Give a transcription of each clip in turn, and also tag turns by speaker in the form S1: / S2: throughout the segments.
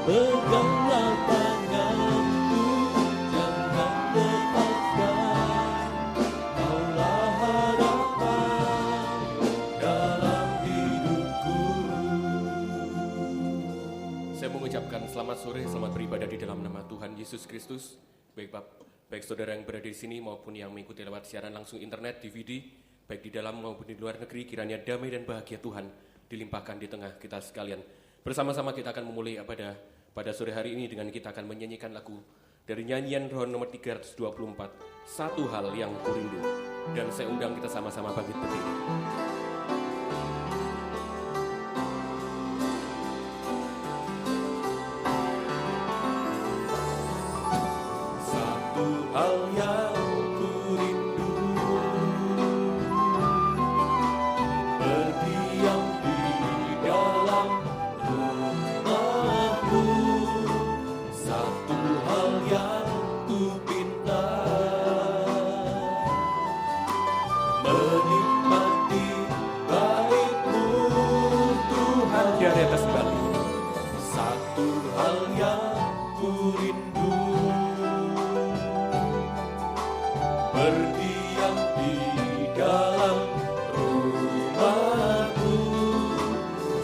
S1: Peganglah tanganku, jangan lepaskan. Kaulah harapan dalam hidupku.
S2: Saya mengucapkan selamat sore, selamat beribadah di dalam nama Tuhan Yesus Kristus. Baik saudara yang berada di sini maupun yang mengikuti lewat siaran langsung internet, DVD, baik di dalam maupun di luar negeri, kiranya damai dan bahagia Tuhan dilimpahkan di tengah kita sekalian. Bersama-sama kita akan memulai pada sore hari ini dengan kita akan menyanyikan lagu dari nyanyian rohani nomor 324, Satu Hal Yang Kurindu. Dan saya undang kita sama-sama bangkit berdiri.
S1: Hal yang kurindu, berdiam di dalam rumahmu. Satu hal yang kupinta, menikmati baik-Mu Tuhan.
S2: Di atas kembali.
S1: Satu hal yang kurindu, berdiam di dalam rumahmu.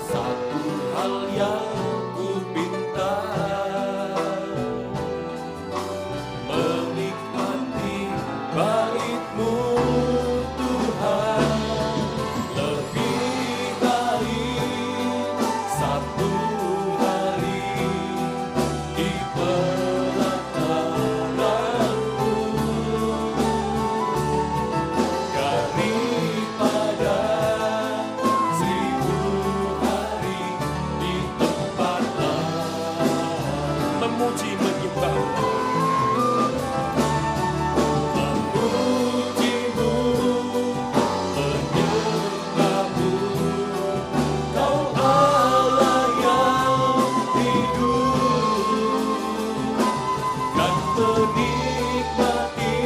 S1: Satu hal yang kupinta, menikmati bait-Mu Tuhan. Lebih baik satu hari di pelataranmu daripada 1000 hari di tempat lain.
S2: Memuji menyembah,
S1: Memuji-Mu, menyembah-Mu, Kau Allah yang hidup, dan menikmati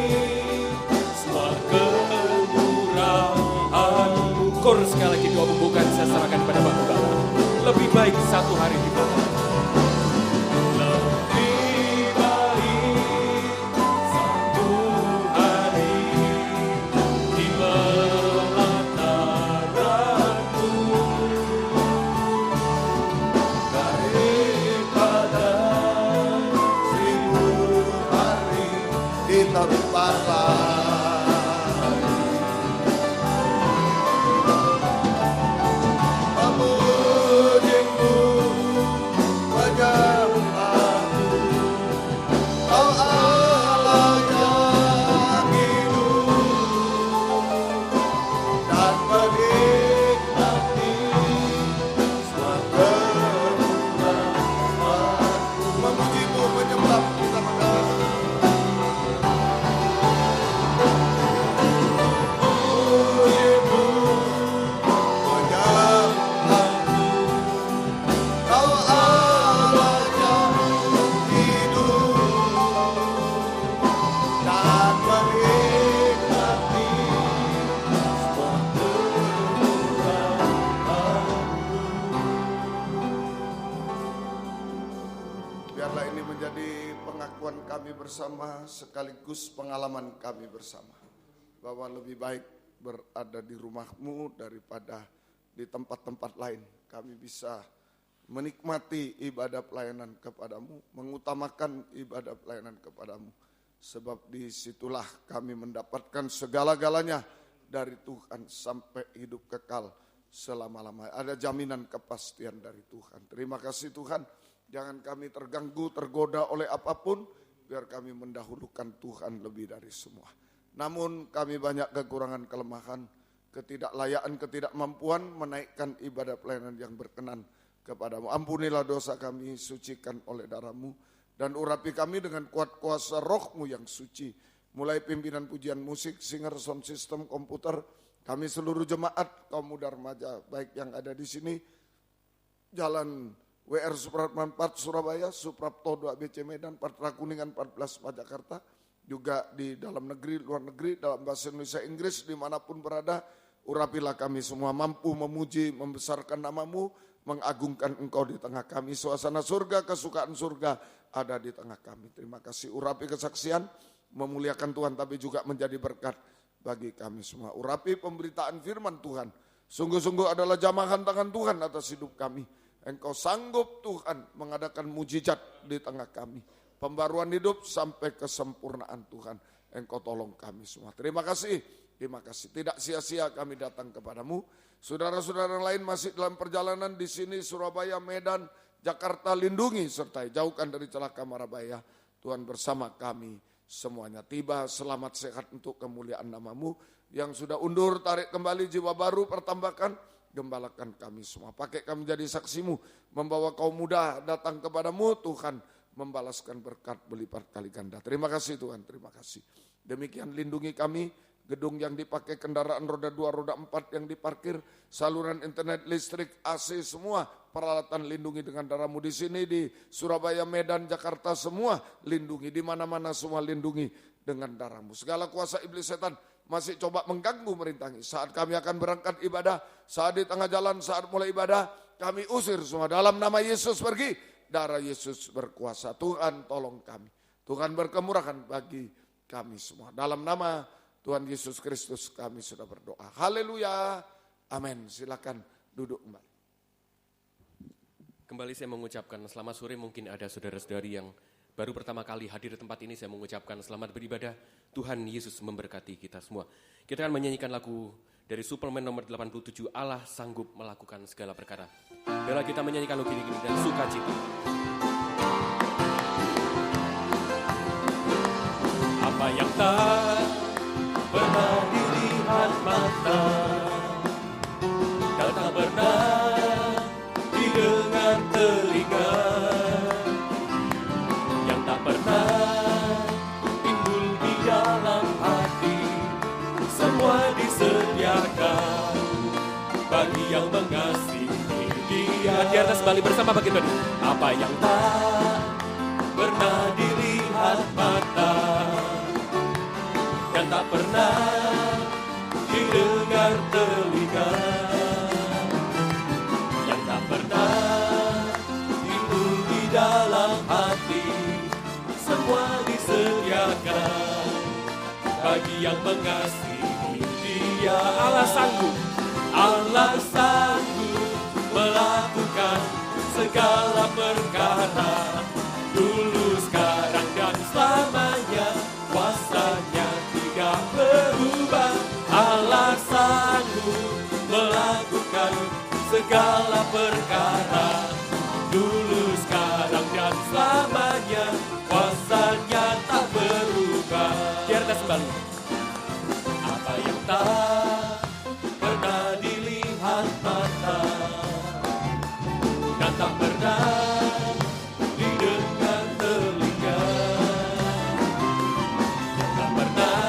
S1: semua kemurahan-Mu.
S2: Kor sekali lagi doa pembukaan saya serahkan pada Bapak Bapa. Lebih baik satu hari di belakang.
S1: Lebih baik satu hari di pelataranmu daripada 1000 hari di tempat lain. Memuji-Mu, menyembah-Mu, Kau Allah yang hidup, dan menikmati semua kemurahan-Mu. Memuji-Mu, menyembah kita mendengar. Memuji-Mu, menyembah-Mu, Kau Allah yang hidup, dan menikmati semua kemurahan-Mu. Biarlah ini menjadi pengakuan kami bersama sekaligus pengalaman kami bersama, bahwa lebih baik berada di rumah-Mu daripada di tempat-tempat lain. Kami bisa menikmati ibadah pelayanan kepadamu, mengutamakan ibadah pelayanan kepadamu. Sebab disitulah kami mendapatkan segala-galanya dari Tuhan sampai hidup kekal selama-lamanya. Ada jaminan kepastian dari Tuhan. Terima kasih Tuhan, jangan kami terganggu, tergoda oleh apapun, biar kami mendahulukan Tuhan lebih dari semua. Namun kami banyak kekurangan, kelemahan, ketidaklayaan, ketidakmampuan menaikkan ibadah pelayanan yang berkenan kepadamu. Ampunilah dosa kami, sucikan oleh darah-Mu, dan urapi kami dengan kuat kuasa roh-Mu yang suci. Mulai pimpinan pujian musik, singer, sound system, komputer, kami seluruh jemaat, kaum muda remaja, baik yang ada di sini, Jalan WR Supratman 4 Surabaya, Suprapto 2 BC Medan, Patra Kuningan 14 Jakarta, juga di dalam negeri, luar negeri, dalam bahasa Indonesia, Inggris, dimanapun berada, urapilah kami semua mampu memuji, membesarkan nama-Mu, mengagungkan Engkau di tengah kami. Suasana surga, kesukaan surga ada di tengah kami. Terima kasih, urapi kesaksian, memuliakan Tuhan tapi juga menjadi berkat bagi kami semua. Urapi pemberitaan firman Tuhan, sungguh-sungguh adalah jamahan tangan Tuhan atas hidup kami. Engkau sanggup Tuhan mengadakan mujizat di tengah kami. Pembaruan hidup sampai kesempurnaan Tuhan. Engkau tolong kami semua. Terima kasih. Terima kasih. Tidak sia-sia kami datang kepadamu. Saudara-saudara lain masih dalam perjalanan di sini, Surabaya, Medan, Jakarta, lindungi sertai jauhkan dari celaka marabaya. Tuhan bersama kami semuanya. Tiba selamat sehat untuk kemuliaan nama-Mu. Yang sudah undur, tarik kembali jiwa baru, pertambahkan, gembalakan kami semua. Pakai kami jadi saksi-Mu, membawa kaum muda datang kepadamu, Tuhan membalaskan berkat berlipat kali ganda. Terima kasih Tuhan, terima kasih. Demikian lindungi kami, gedung yang dipakai kendaraan roda 2, roda 4 yang diparkir, saluran internet, listrik, AC, semua peralatan lindungi dengan darah-Mu di sini, di Surabaya, Medan, Jakarta, semua lindungi, di mana-mana semua lindungi dengan darah-Mu. Segala kuasa iblis setan masih coba mengganggu, merintangi. Saat kami akan berangkat ibadah, saat di tengah jalan, saat mulai ibadah, kami usir semua dalam nama Yesus pergi. Darah Yesus berkuasa. Tuhan tolong kami. Tuhan berkemurahan bagi kami semua. Dalam nama Tuhan Yesus Kristus kami sudah berdoa. Haleluya. Amin. Silakan duduk kembali.
S2: Kembali saya mengucapkan selamat sore. Mungkin ada saudara-saudari yang baru pertama kali hadir di tempat ini. Saya mengucapkan selamat beribadah. Tuhan Yesus memberkati kita semua. Kita akan menyanyikan lagu dari suplemen nomor 87, Allah sanggup melakukan segala perkara. Bila kita menyanyikan lagu ini dan sukacita. Apa yang tak pernah dilihat mata, dan tak pernah didengar telinga, yang tak pernah timbul di dalam hati, semua disediakan bagi yang mengasihi Dia. Di atas balik bersama bagi tadi. Apa yang tak pernah dilihat mata, dan tak pernah didengar telinga, yang tak pernah timbul di dalam hati, semua disediakan bagi yang mengasihi Dia. Allah sanggup melakukan segala perkara, dulu, sekarang, dan selamanya. Kuasanya tidak berubah. Allah sanggup melakukan segala perkara, dulu, sekarang, dan selamanya. Kuasanya tak berubah. Di atas balik. Apa yang tak pernah dilihat mata, dan tak pernah didengar telinga, yang tak pernah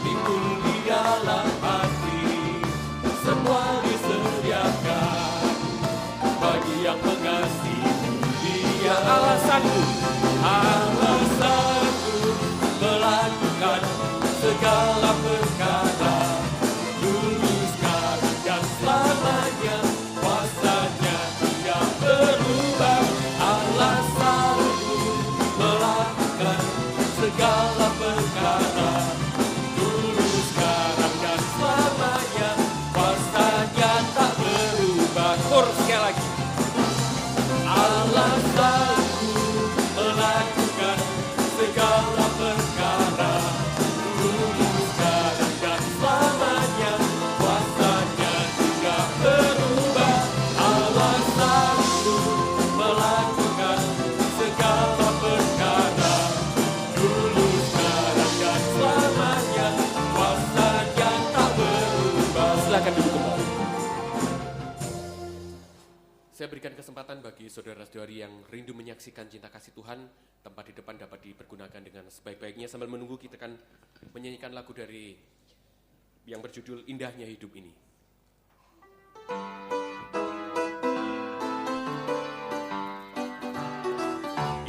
S2: timbul di dalam hati, semua disediakan bagi yang mengasihi Dia. Allah sanggup melakukan segala perkara, dulu, sekarang, dan selamanya. Kuasanya tidak berubah. Allah sanggup melakukan segala perkara, dulu, sekarang, dan selamanya. Kuasanya tak berubah. Chorus sekali lagi. Allah sanggup melakukan segala perkara, dulu, sekarang, dan selamanya. Kuasanya tidak berubah. Allah sanggup melakukan segala perkara, dulu, sekarang, dan selamanya. Kuasanya tak berubah. Silakan duduk kembali. Saya berikan kesempatan bagi saudara-saudari yang rindu menyaksikan cinta kasih Tuhan, tempat di depan dapat dipergunakan dengan sebaik-baiknya. Sambil menunggu, kita akan menyanyikan lagu dari yang berjudul Indahnya Hidup Ini.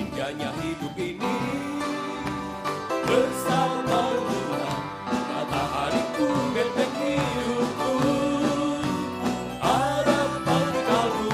S2: Indahnya hidup ini bersama Tuhan, matahariku, benteng hidupku, harapan kalbu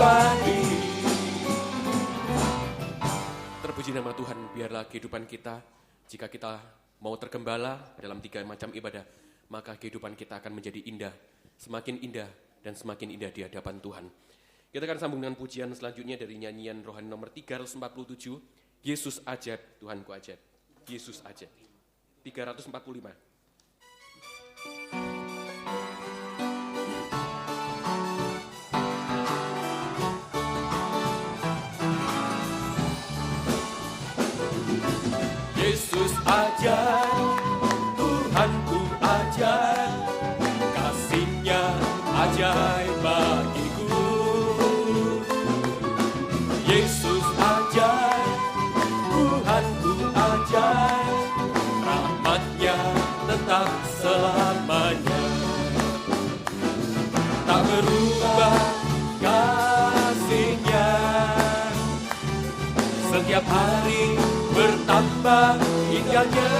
S2: pribadi. Terpuji nama Tuhan, biarlah kehidupan kita, jika kita mau tergembala dalam 3 macam ibadah, maka kehidupan kita akan menjadi indah, semakin indah dan semakin indah di hadapan Tuhan. Kita akan sambung dengan pujian selanjutnya dari nyanyian rohani nomor 347, Yesus ajaib, Tuhanku ajaib. Yesus ajaib. 345. Yesus ajaib, Tuhanku ajaib, kasih-Nya ajaib bagiku. Yesus ajaib, Tuhanku ajaib, rahmat-Nya tetap selamanya. Tak berubah kasih-Nya, setiap hari bertambah indahnya,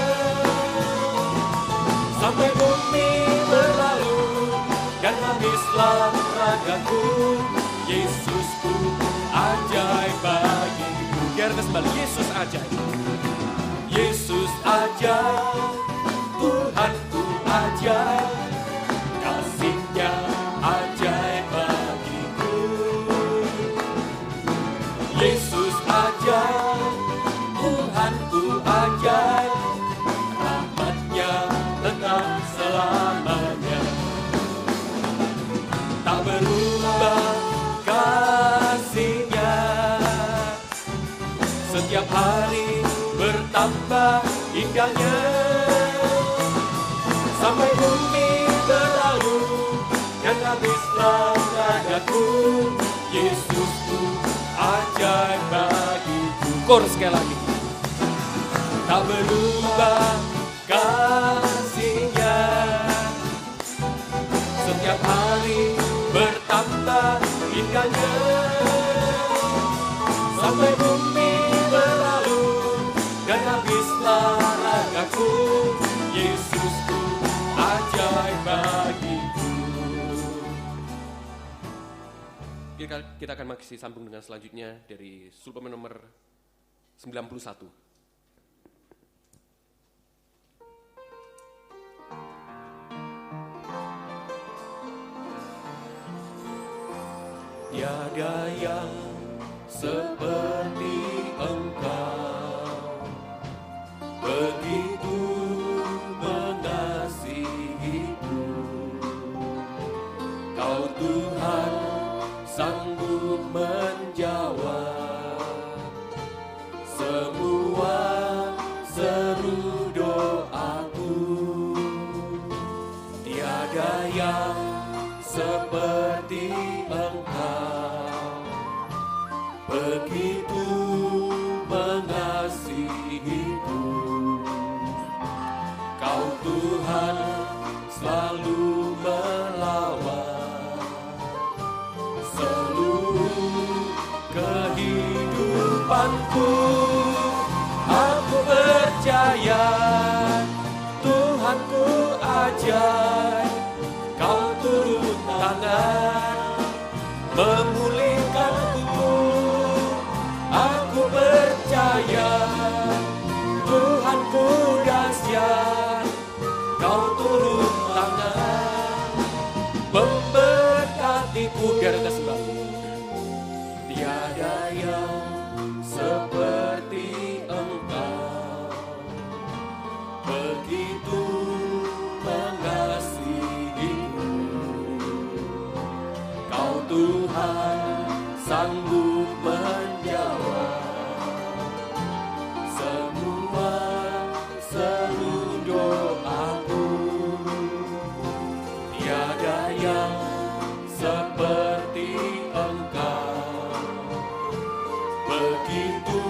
S2: sampai bumi berlalu dan habislah ragaku. Yesusku ajaib bagiku. Biar kembali, Yesus ajaib. Yesus ajaib, Tuhanku ajaib, kasih-Nya ajaib bagiku. Yesus ajaib, Tuhanku ajaib, rahmat-Nya tetap selamanya. Tak berubah kasih-Nya, setiap hari bertambah indahnya, sampai bumi berlalu dan habislah ragaku. Yesusku ajaib bagiku. Kor sekali lagi. Tak berubah kasih-Nya, setiap hari bertambah indahnya, sampai bumi berlalu dan habislah ragaku. Yesusku ajaib bagiku. Kita akan masih sambung dengan selanjutnya dari suplemen nomor 91. Tiada yang seperti Engkau, begitu mengasihiku. Kau Tuhan sanggup menjawab semua seru doaku. Tiada yang seperti Engkau, begitu mengasihiku. Kau Tuhan selalu melawat seluruh kehidupanku. Aku percaya Tuhanku ajaib, Kau turun tangan memulihkanku. Aku percaya Tuhanku dahsyat, Kau turun tangan memberkatiku. Biar kita sembah. Tiada yang seperti Engkau, begitu mengasihiku. Kau Tuhan sanggup menjawab semua seru doaku. Tiada yang seperti Engkau, begitu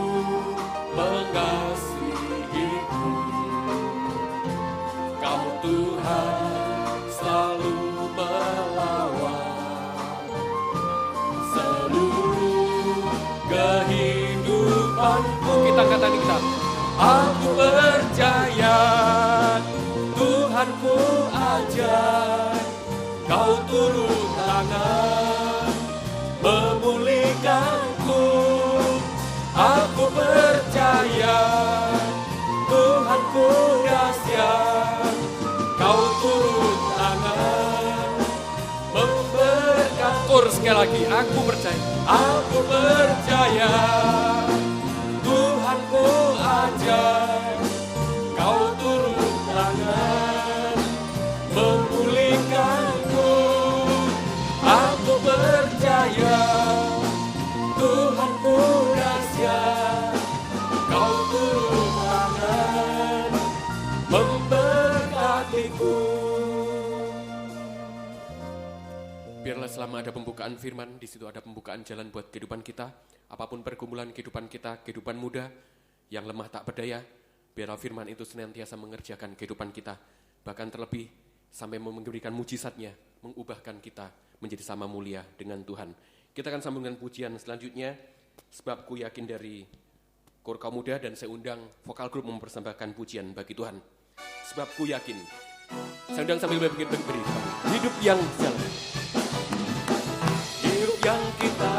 S2: mengasihiku. Kau Tuhan selalu melawat seluruh Aku percaya Tuhanku dahsyat, Kau turun tangan memberkati. Kor sekali lagi, aku percaya. Aku percaya Tuhanku ajaib, Kau turun tangan memulihkanku. Aku percaya Tuhanku dahsyat, Kau turun tangan memberkatiku. Biarlah selama ada pembukaan firman, di situ ada pembukaan jalan buat kehidupan kita. Apapun pergumulan kehidupan kita, kehidupan muda yang lemah tak berdaya, biarlah firman itu senantiasa mengerjakan kehidupan kita. Bahkan terlebih sampai memberikan mujizatnya, mengubahkan kita menjadi sama mulia dengan Tuhan. Kita akan sambung dengan pujian selanjutnya, sebab ku yakin dari kor kaum muda, dan saya undang vokal grup mempersembahkan pujian bagi Tuhan. Sebab ku yakin. Saya undang sambil berdiri. Hidup yang jalan. Hidup yang kita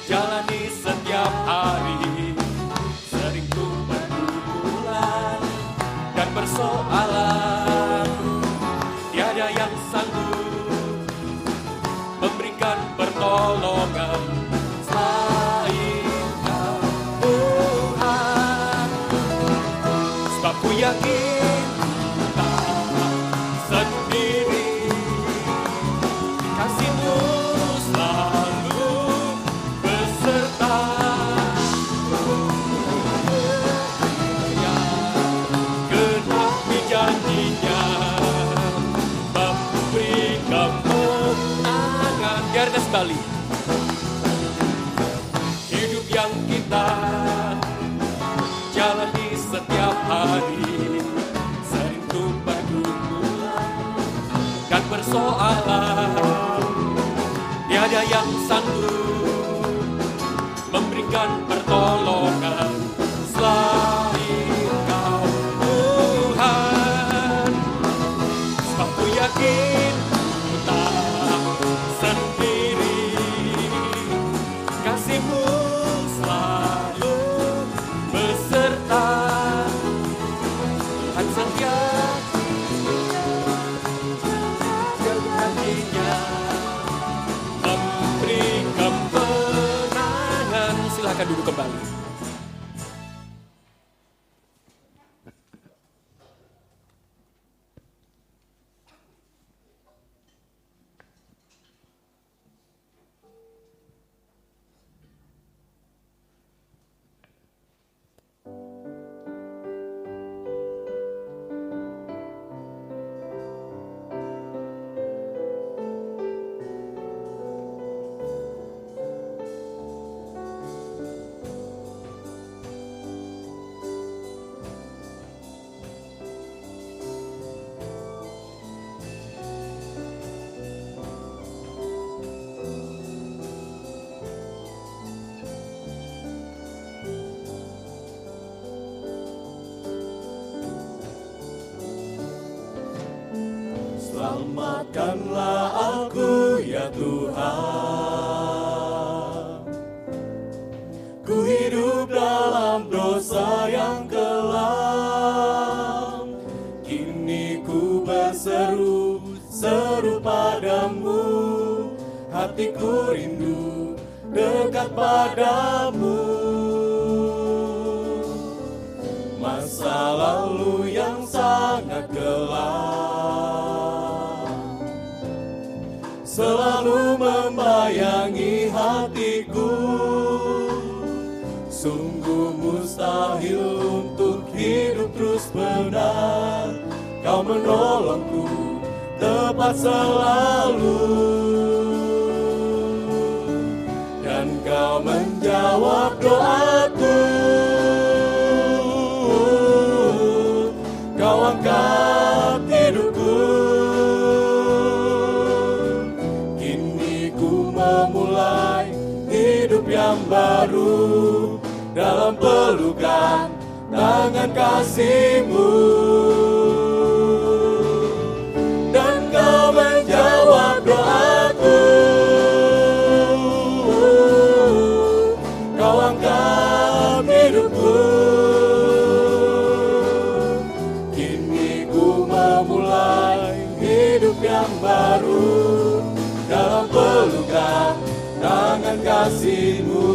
S2: jalani setiap hari, sering ku pergumulan dan persoalan. Tiada yang sanggup memberikan pertolongan selain Kau, Tuhan. Sebab ku yakin tak sendiri, kasih-Mu selalu beserta. Genapi janji-Nya, memberi kemenangan. Biar kita kembali. Hidup yang kita jalani setiap hari, sering ku pergumulan dan persoalan. Tiada yang sanggup memberikan pertolongan selain Kau, Tuhan. Sebab ku yakin ku tak sendiri, kasih-Mu selalu beserta. Tuhan setia janji-Nya, memberi kemenangan. Silakan duduk kembali.
S3: Selamatkanlah aku ya Tuhan. Ku hidup dalam dosa yang kelam. Kini ku berseru padamu. Hatiku rindu dekat padamu. Masa lalu yang sangat kelam selalu membayangi hatiku. Sungguh mustahil untuk hidup terus benar. Kau menolongku tepat selalu, dan Kau menjawab doaku. Kau angkat hidupku. Memulai hidup yang baru dalam pelukan tangan kasih-Mu, dan Kau menjawab doaku. Kau angkat kasih-Mu.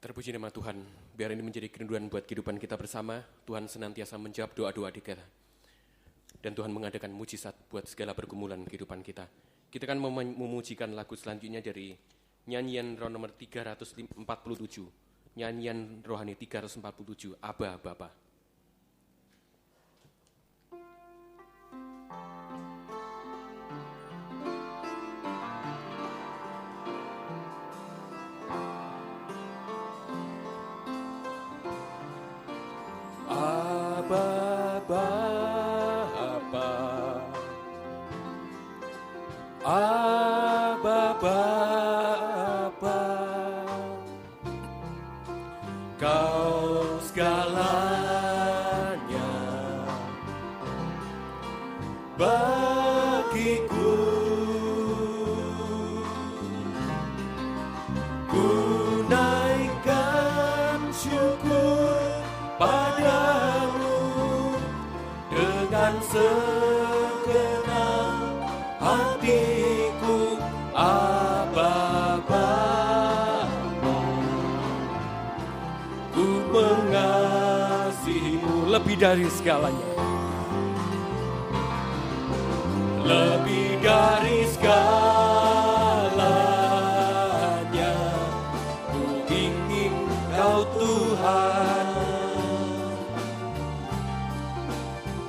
S2: Terpuji nama Tuhan, biar ini menjadi kerinduan buat kehidupan kita bersama. Tuhan senantiasa menjawab doa-doa kita. Dan Tuhan mengadakan mujizat buat segala pergumulan kehidupan kita. Kita akan memujikan lagu selanjutnya dari nyanyian roh nomor 347. Nyanyian rohani 347, Aba Bapa.
S3: Kau segalanya bagiku, ku naikkan syukur padamu dengan segenap hatiku. Aba Bapa, ku mengasihimu
S2: lebih dari segalanya,
S3: lebih dari segalanya. Ku ingin Kau Tuhan,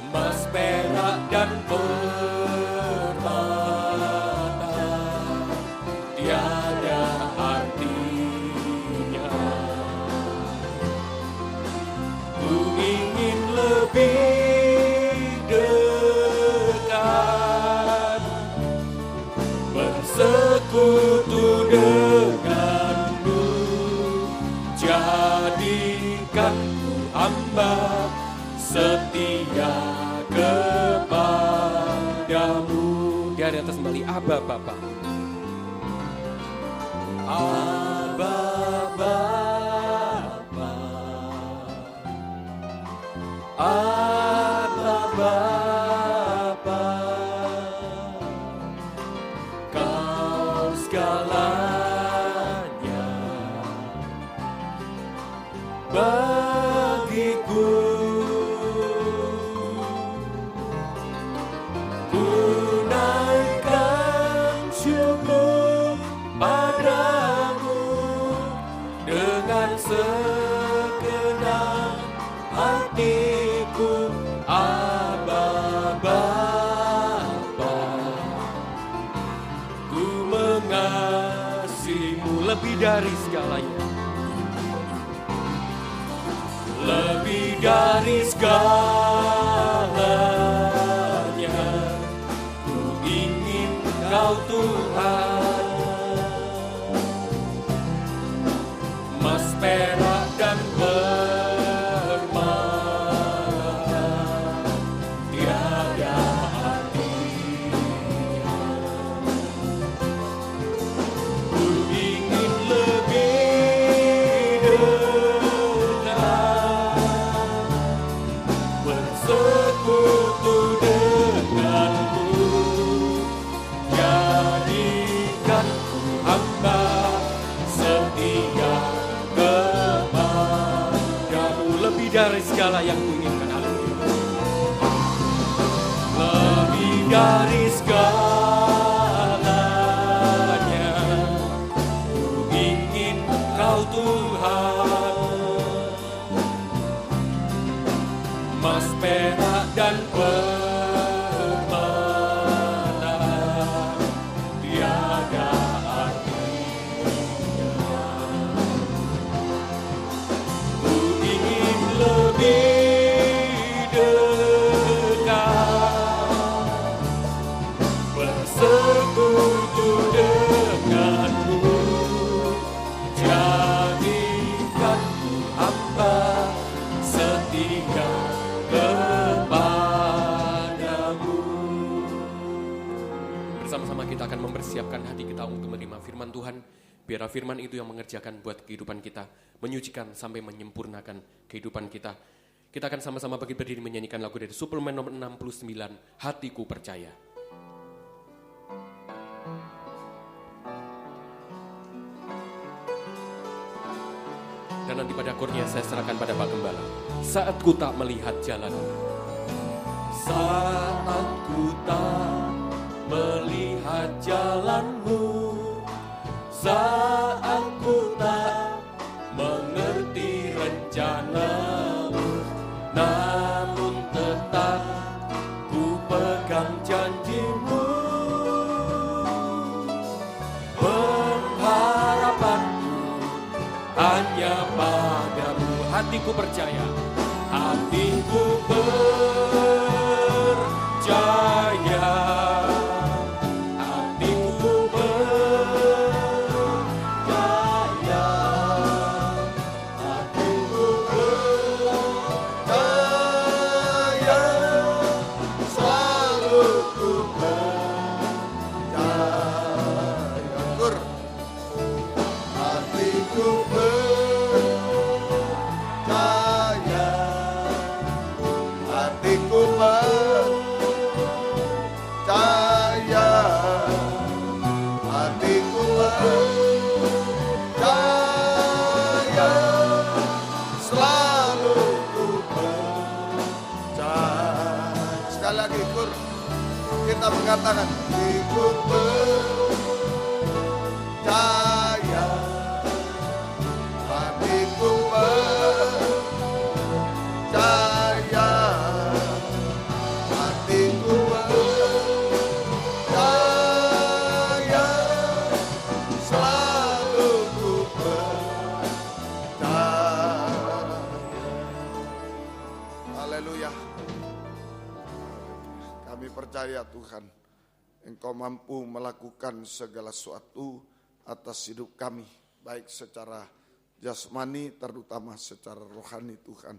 S3: emas, perak, dan permata tiada artinya. Ku ingin lebih dekat, bersekutu denganmu. Jadikan ku hamba setia kepadamu.
S2: dari atas kembali, Aba Bapa.
S3: Aba Bapa, Aba Bapa, Kau segalanya bagiku. Ku naikkan syukur padamu dengan segenap hatiku. Aba Bapa,
S2: mengasihimu lebih dari segalanya. Lebih dari segalanya, ku ingin Kau Tuhan. Emas, perak, dan permata tiada artinya. Ku ingin lebih dekat, bersekutu denganmu. Jadikan ku hamba setia kepadamu. Lebih dari segala yang ku inginkan, haleluya. Lebih dari segalanya, ku ingin Kau Tuhan. Emas, perak, dan permata tiada artinya. Ku ingin lebih dekat, bersekutu denganmu. Jadikan ku hamba setia kepadamu. Bersama-sama kita akan mempersiapkan hati kita untuk menerima firman Tuhan. Biarlah firman itu yang mengerjakan buat kehidupan kita, menyucikan sampai menyempurnakan kehidupan kita. Kita akan sama-sama berdiri menyanyikan lagu dari suplemen nomor 69, Hatiku Percaya. Dan nanti pada akhirnya saya serahkan pada Pak Gembala. Saat ku tak melihat jalan, saat ku tak melihat jalanmu, saat ku tak mengerti rencanamu, namun tetap ku pegang janjimu. Pengharapanku hanya padamu. Hatiku percaya, hatiku percaya, hatiku percaya, hatiku
S1: percaya, selalu ku percaya. Kur. Hatiku percaya, hatiku percaya, hatiku percaya, selalu ku percaya. Sekali lagi, Kur, kita mengatakan hatiku percaya, hatiku percaya, hatiku percaya, selalu ku percaya. Haleluya. Kami percaya Tuhan, Engkau mampu melakukan segala sesuatu atas hidup kami, baik secara jasmani terutama secara rohani Tuhan,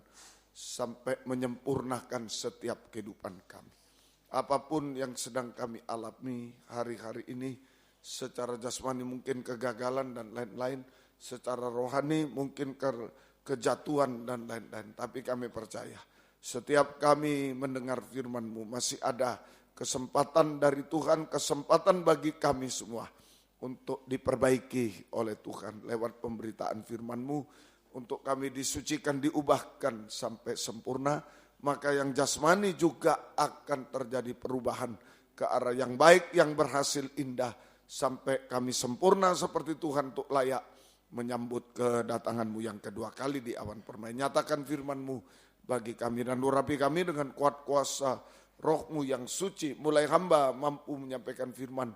S1: sampai menyempurnakan setiap kehidupan kami. Apapun yang sedang kami alami hari-hari ini, secara jasmani mungkin kegagalan dan lain-lain, secara rohani mungkin kejatuhan dan lain-lain. Tapi kami percaya, setiap kami mendengar firman-Mu masih ada kesempatan dari Tuhan, kesempatan bagi kami semua untuk diperbaiki oleh Tuhan lewat pemberitaan firman-Mu, untuk kami disucikan, diubahkan sampai sempurna, maka yang jasmani juga akan terjadi perubahan ke arah yang baik, yang berhasil indah, sampai kami sempurna seperti Tuhan untuk layak menyambut kedatangan-Mu yang kedua kali di awan permai. Nyatakan firman-Mu bagi kami dan urapi kami dengan kuat kuasa Roh-Mu yang suci, mulai hamba mampu menyampaikan firman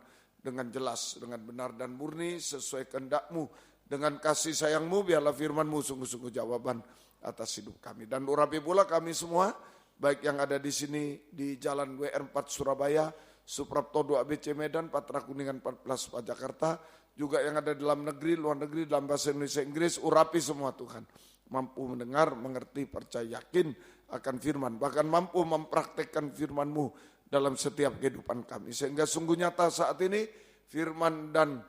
S1: dengan jelas, dengan benar dan murni sesuai kehendak-Mu. Dengan kasih sayang-Mu biarlah firman-Mu sungguh-sungguh jawaban atas hidup kami. Dan urapi pula kami semua, baik yang ada di sini di Jalan WR4 Surabaya, Suprapto 2 ABC Medan, Patra Kuningan 14 Pak Jakarta, juga yang ada di dalam negeri, luar negeri, dalam bahasa Indonesia Inggris, urapi semua Tuhan. Mampu mendengar, mengerti, percaya, yakin akan firman, bahkan mampu mempraktekkan firman-Mu dalam setiap kehidupan kami. Sehingga sungguh nyata saat ini firman dan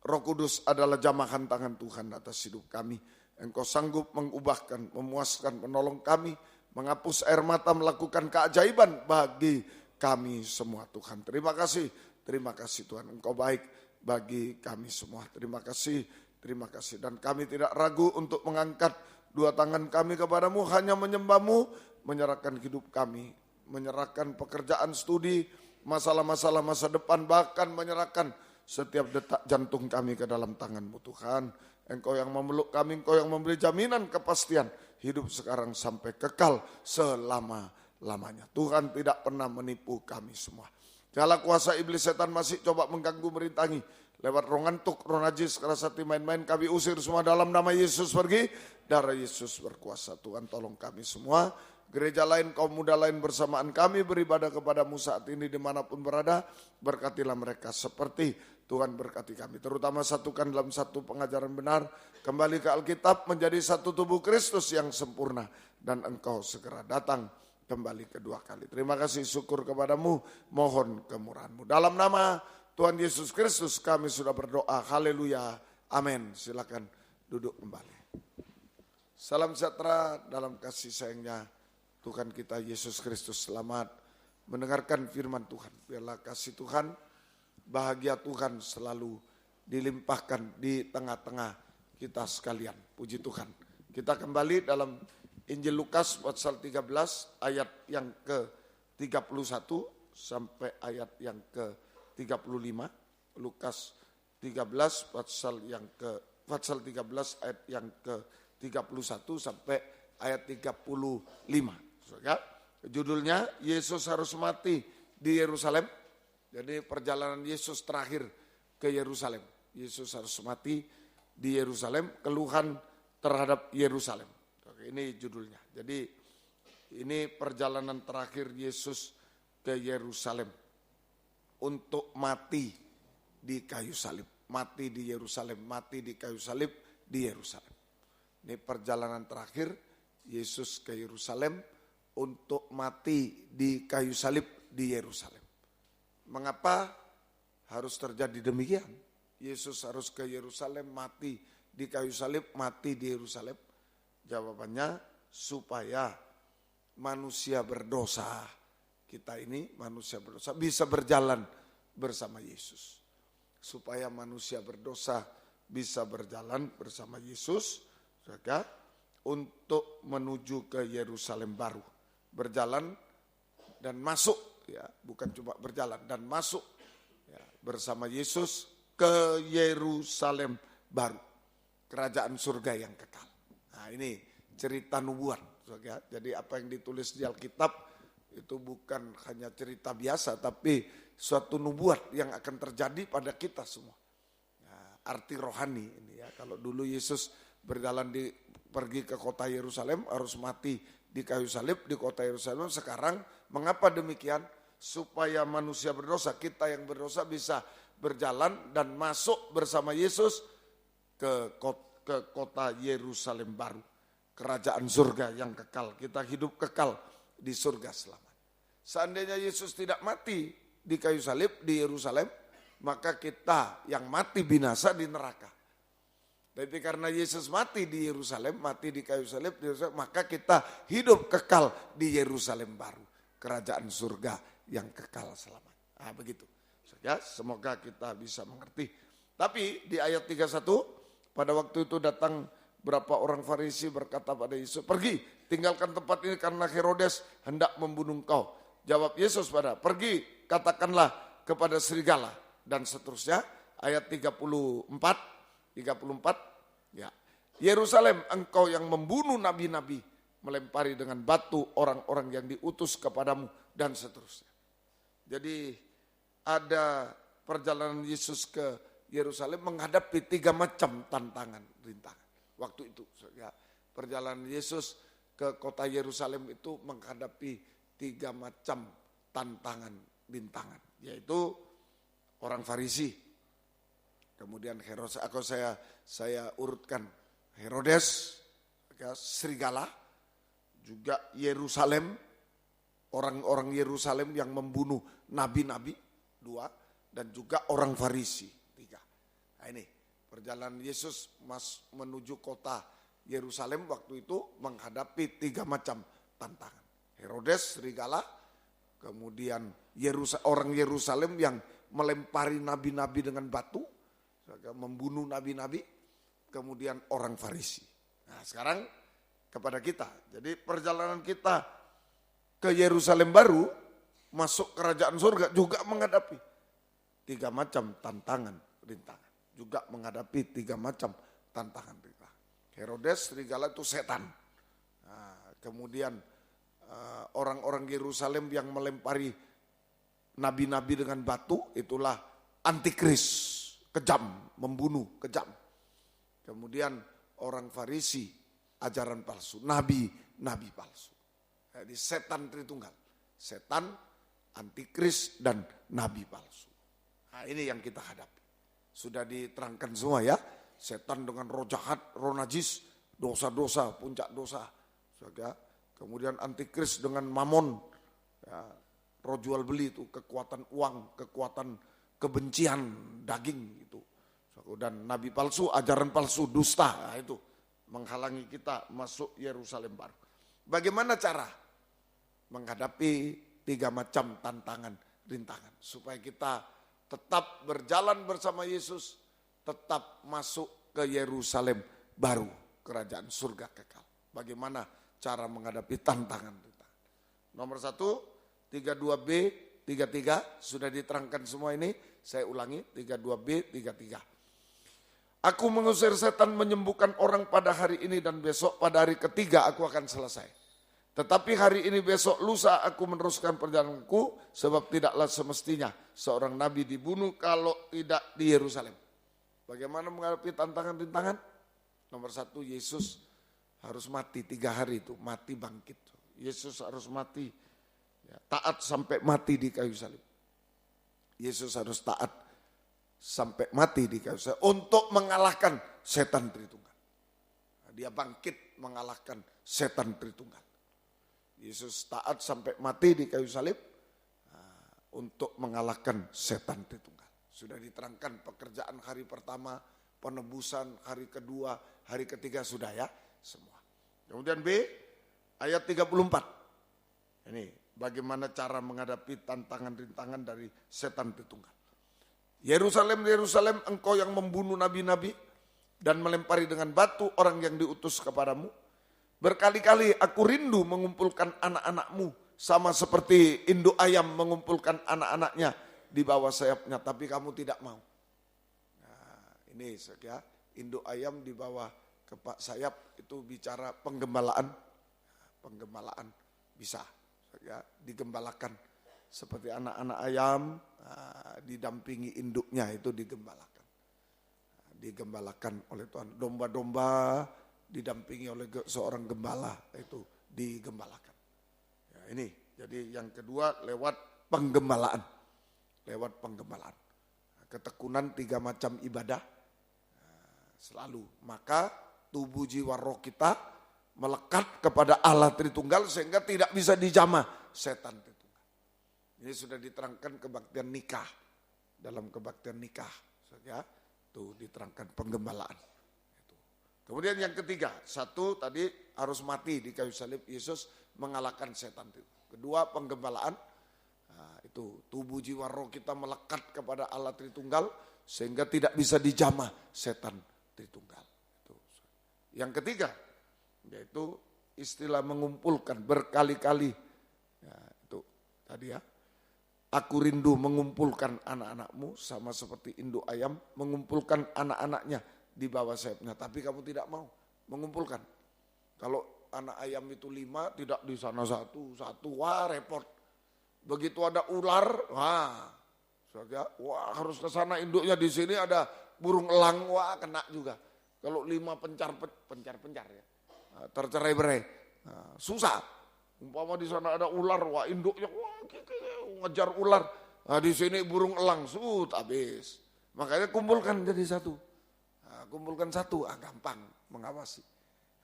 S1: Roh Kudus adalah jamahan tangan Tuhan atas hidup kami. Engkau sanggup mengubahkan, memuaskan, menolong kami, menghapus air mata, melakukan keajaiban bagi kami semua Tuhan. Terima kasih Tuhan. Engkau baik bagi kami semua. Terima kasih. Dan kami tidak ragu untuk mengangkat dua tangan kami kepadamu, hanya menyembah-Mu, menyerahkan hidup kami, menyerahkan pekerjaan, studi, masalah-masalah masa depan, bahkan menyerahkan setiap detak jantung kami ke dalam tangan-Mu Tuhan. Engkau yang memeluk kami, Engkau yang memberi jaminan kepastian hidup sekarang sampai kekal selama-lamanya. Tuhan tidak pernah menipu kami semua. Segala kuasa iblis setan masih coba mengganggu, merintangi. Lewat roh ngantuk, roh najis, keras hati, main-main, kami usir semua dalam nama Yesus pergi. Darah Yesus berkuasa. Tuhan tolong kami semua. Gereja lain, kaum muda lain bersamaan kami beribadah kepada-Mu saat ini dimanapun berada. Berkatilah mereka seperti Tuhan berkati kami. Terutama satukan dalam satu pengajaran benar. Kembali ke Alkitab menjadi satu tubuh Kristus yang sempurna. Dan Engkau segera datang kembali kedua kali. Terima kasih, syukur kepada-Mu, mohon kemurahan-Mu. Dalam nama Tuhan Yesus Kristus kami sudah berdoa. Haleluya. Amin. Silakan duduk kembali. Salam sejahtera dalam kasih sayangnya Tuhan kita Yesus Kristus. Selamat mendengarkan firman Tuhan. Biarlah kasih Tuhan, bahagia Tuhan selalu dilimpahkan di tengah-tengah kita sekalian. Puji Tuhan. Kita kembali dalam Injil Lukas pasal 13 ayat yang ke-31 sampai ayat yang ke-35. Lukas 13 pasal 13 ayat yang ke-31 sampai ayat 35. Saudara, judulnya Yesus harus mati di Yerusalem. Jadi perjalanan Yesus terakhir ke Yerusalem. Yesus harus mati di Yerusalem, keluhan terhadap Yerusalem. Ini judulnya. Jadi ini perjalanan terakhir Yesus ke Yerusalem untuk mati di kayu salib. Mati di Yerusalem, mati di kayu salib di Yerusalem. Ini perjalanan terakhir Yesus ke Yerusalem untuk mati di kayu salib di Yerusalem. Mengapa harus terjadi demikian? Yesus harus ke Yerusalem, mati di kayu salib, mati di Yerusalem. Jawabannya supaya manusia berdosa, kita ini manusia berdosa bisa berjalan bersama Yesus. Supaya manusia berdosa bisa berjalan bersama Yesus, saudara, untuk menuju ke Yerusalem baru. Berjalan dan masuk, ya, bukan cuma berjalan dan masuk, ya, bersama Yesus ke Yerusalem baru, kerajaan surga yang kekal. Nah, ini cerita nubuat, saudara. Jadi apa yang ditulis di Alkitab itu bukan hanya cerita biasa, tapi suatu nubuat yang akan terjadi pada kita semua. Nah, arti rohani ini ya. Kalau dulu Yesus berjalan pergi ke kota Yerusalem, harus mati di kayu salib di kota Yerusalem. Sekarang mengapa demikian? Supaya manusia berdosa, kita yang berdosa bisa berjalan dan masuk bersama Yesus ke kota Yerusalem baru, kerajaan surga yang kekal. Kita hidup kekal di surga selamat. Seandainya Yesus tidak mati di kayu salib di Yerusalem, maka kita yang mati binasa di neraka. Tapi karena Yesus mati di Yerusalem, mati di kayu salib di Yerusalem, maka kita hidup kekal di Yerusalem baru, kerajaan surga yang kekal selamat. Nah, begitu. Ya, semoga kita bisa mengerti. Tapi di ayat 31, pada waktu itu datang berapa orang Farisi berkata pada Yesus, "Pergi, tinggalkan tempat ini karena Herodes hendak membunuh engkau." Jawab Yesus pada, "Pergi, katakanlah kepada serigala." Dan seterusnya, ayat 34, ya. Yerusalem, engkau yang membunuh nabi-nabi, melempari dengan batu orang-orang yang diutus kepadamu, dan seterusnya. Jadi ada perjalanan Yesus ke Yerusalem menghadapi 3 macam tantangan, rintangan. Waktu itu ya, perjalanan Yesus ke kota Yerusalem itu menghadapi 3 macam tantangan, rintangan, yaitu orang Farisi. Kemudian Herodes, saya urutkan Herodes, ya, serigala, juga Yerusalem, orang-orang Yerusalem yang membunuh nabi-nabi, 2, dan juga orang Farisi, 3. Nah ini perjalanan Yesus menuju kota Yerusalem waktu itu menghadapi 3 macam tantangan. Herodes, serigala, kemudian orang Yerusalem yang melempari nabi-nabi dengan batu, membunuh nabi-nabi, kemudian orang Farisi. Nah sekarang kepada kita, jadi perjalanan kita ke Yerusalem baru, masuk kerajaan surga juga menghadapi 3 macam tantangan, rintangan. Juga menghadapi 3 macam tantangan, rintangan. Herodes, serigala itu setan. Nah, kemudian orang-orang Yerusalem yang melempari nabi-nabi dengan batu, itulah antikris, kejam, membunuh, kejam. Kemudian orang Farisi, ajaran palsu, nabi palsu. Jadi setan Tritunggal, setan, antikris, dan nabi palsu. Nah ini yang kita hadapi. Sudah diterangkan semua ya, setan dengan roh jahat, roh najis, dosa-dosa, puncak dosa. Kemudian antikris dengan mamon, ya, roh jual beli itu, kekuatan uang, kekuatan kebencian, daging itu. Dan nabi palsu, ajaran palsu, dusta, nah, itu menghalangi kita masuk Yerusalem baru. Bagaimana cara menghadapi 3 macam tantangan, rintangan, supaya kita tetap berjalan bersama Yesus, tetap masuk ke Yerusalem baru, kerajaan surga kekal. Bagaimana cara menghadapi tantangan, rintangan? Nomor 1, 32B, 33, sudah diterangkan semua ini, saya ulangi, 32B, 33. Aku mengusir setan, menyembuhkan orang pada hari ini dan besok, pada hari ketiga aku akan selesai. Tetapi hari ini, besok, lusa aku meneruskan perjalananku, sebab tidaklah semestinya seorang nabi dibunuh kalau tidak di Yerusalem. Bagaimana menghadapi tantangan-rintangan? Nomor 1, Yesus harus mati 3 hari itu, mati bangkit. Yesus harus mati, ya, taat sampai mati di kayu salib. Yesus harus taat sampai mati di kayu salib untuk mengalahkan setan Tritunggal. Dia bangkit mengalahkan setan Tritunggal. Yesus taat sampai mati di kayu salib untuk mengalahkan setan Tritunggal. Sudah diterangkan pekerjaan hari pertama, penebusan hari kedua, hari ketiga sudah ya semua. Kemudian B, ayat 34. Ini bagaimana cara menghadapi tantangan-rintangan dari setan Tritunggal. Yerusalem, Yerusalem, engkau yang membunuh nabi-nabi dan melempari dengan batu orang yang diutus kepadamu. Berkali-kali aku rindu mengumpulkan anak-anakmu sama seperti induk ayam mengumpulkan anak-anaknya di bawah sayapnya, tapi kamu tidak mau. Nah, ini ya, induk ayam di bawah sayap itu bicara penggembalaan. Penggembalaan bisa ya, digembalakan seperti anak-anak ayam didampingi induknya itu digembalakan. Digembalakan oleh Tuhan. Domba-domba didampingi oleh seorang gembala itu digembalakan. Ya, ini jadi yang kedua lewat penggembalaan. Lewat penggembalaan. Ketekunan 3 macam ibadah selalu. Maka tubuh jiwa roh kita melekat kepada Allah Tritunggal sehingga tidak bisa dijamah setan Tritunggal. Ini sudah diterangkan kebaktian nikah. Dalam kebaktian nikah. Ya, itu diterangkan penggembalaan. Kemudian yang ketiga, 1 tadi harus mati di kayu salib, Yesus mengalahkan setan itu. Kedua, penggembalaan, nah, itu tubuh jiwa roh kita melekat kepada Allah Tritunggal sehingga tidak bisa dijamah setan Tritunggal. Itu. Yang ketiga, yaitu istilah mengumpulkan berkali-kali. Ya, itu tadi ya. Aku rindu mengumpulkan anak-anakmu sama seperti induk ayam mengumpulkan anak-anaknya di bawah sayapnya, tapi kamu tidak mau mengumpulkan. Kalau anak ayam itu 5, tidak di sana satu, wah repot. Begitu ada ular, wah Saudara, wah harus ke sana induknya, di sini ada burung elang, wah kena juga. Kalau 5 pencar ya, tercerai-berai, susah. Umpama di sana ada ular, wah induknya wah ngejar ular. Nah, di sini burung elang, habis. Makanya kumpulkan jadi satu. Nah, kumpulkan satu, gampang mengawasi.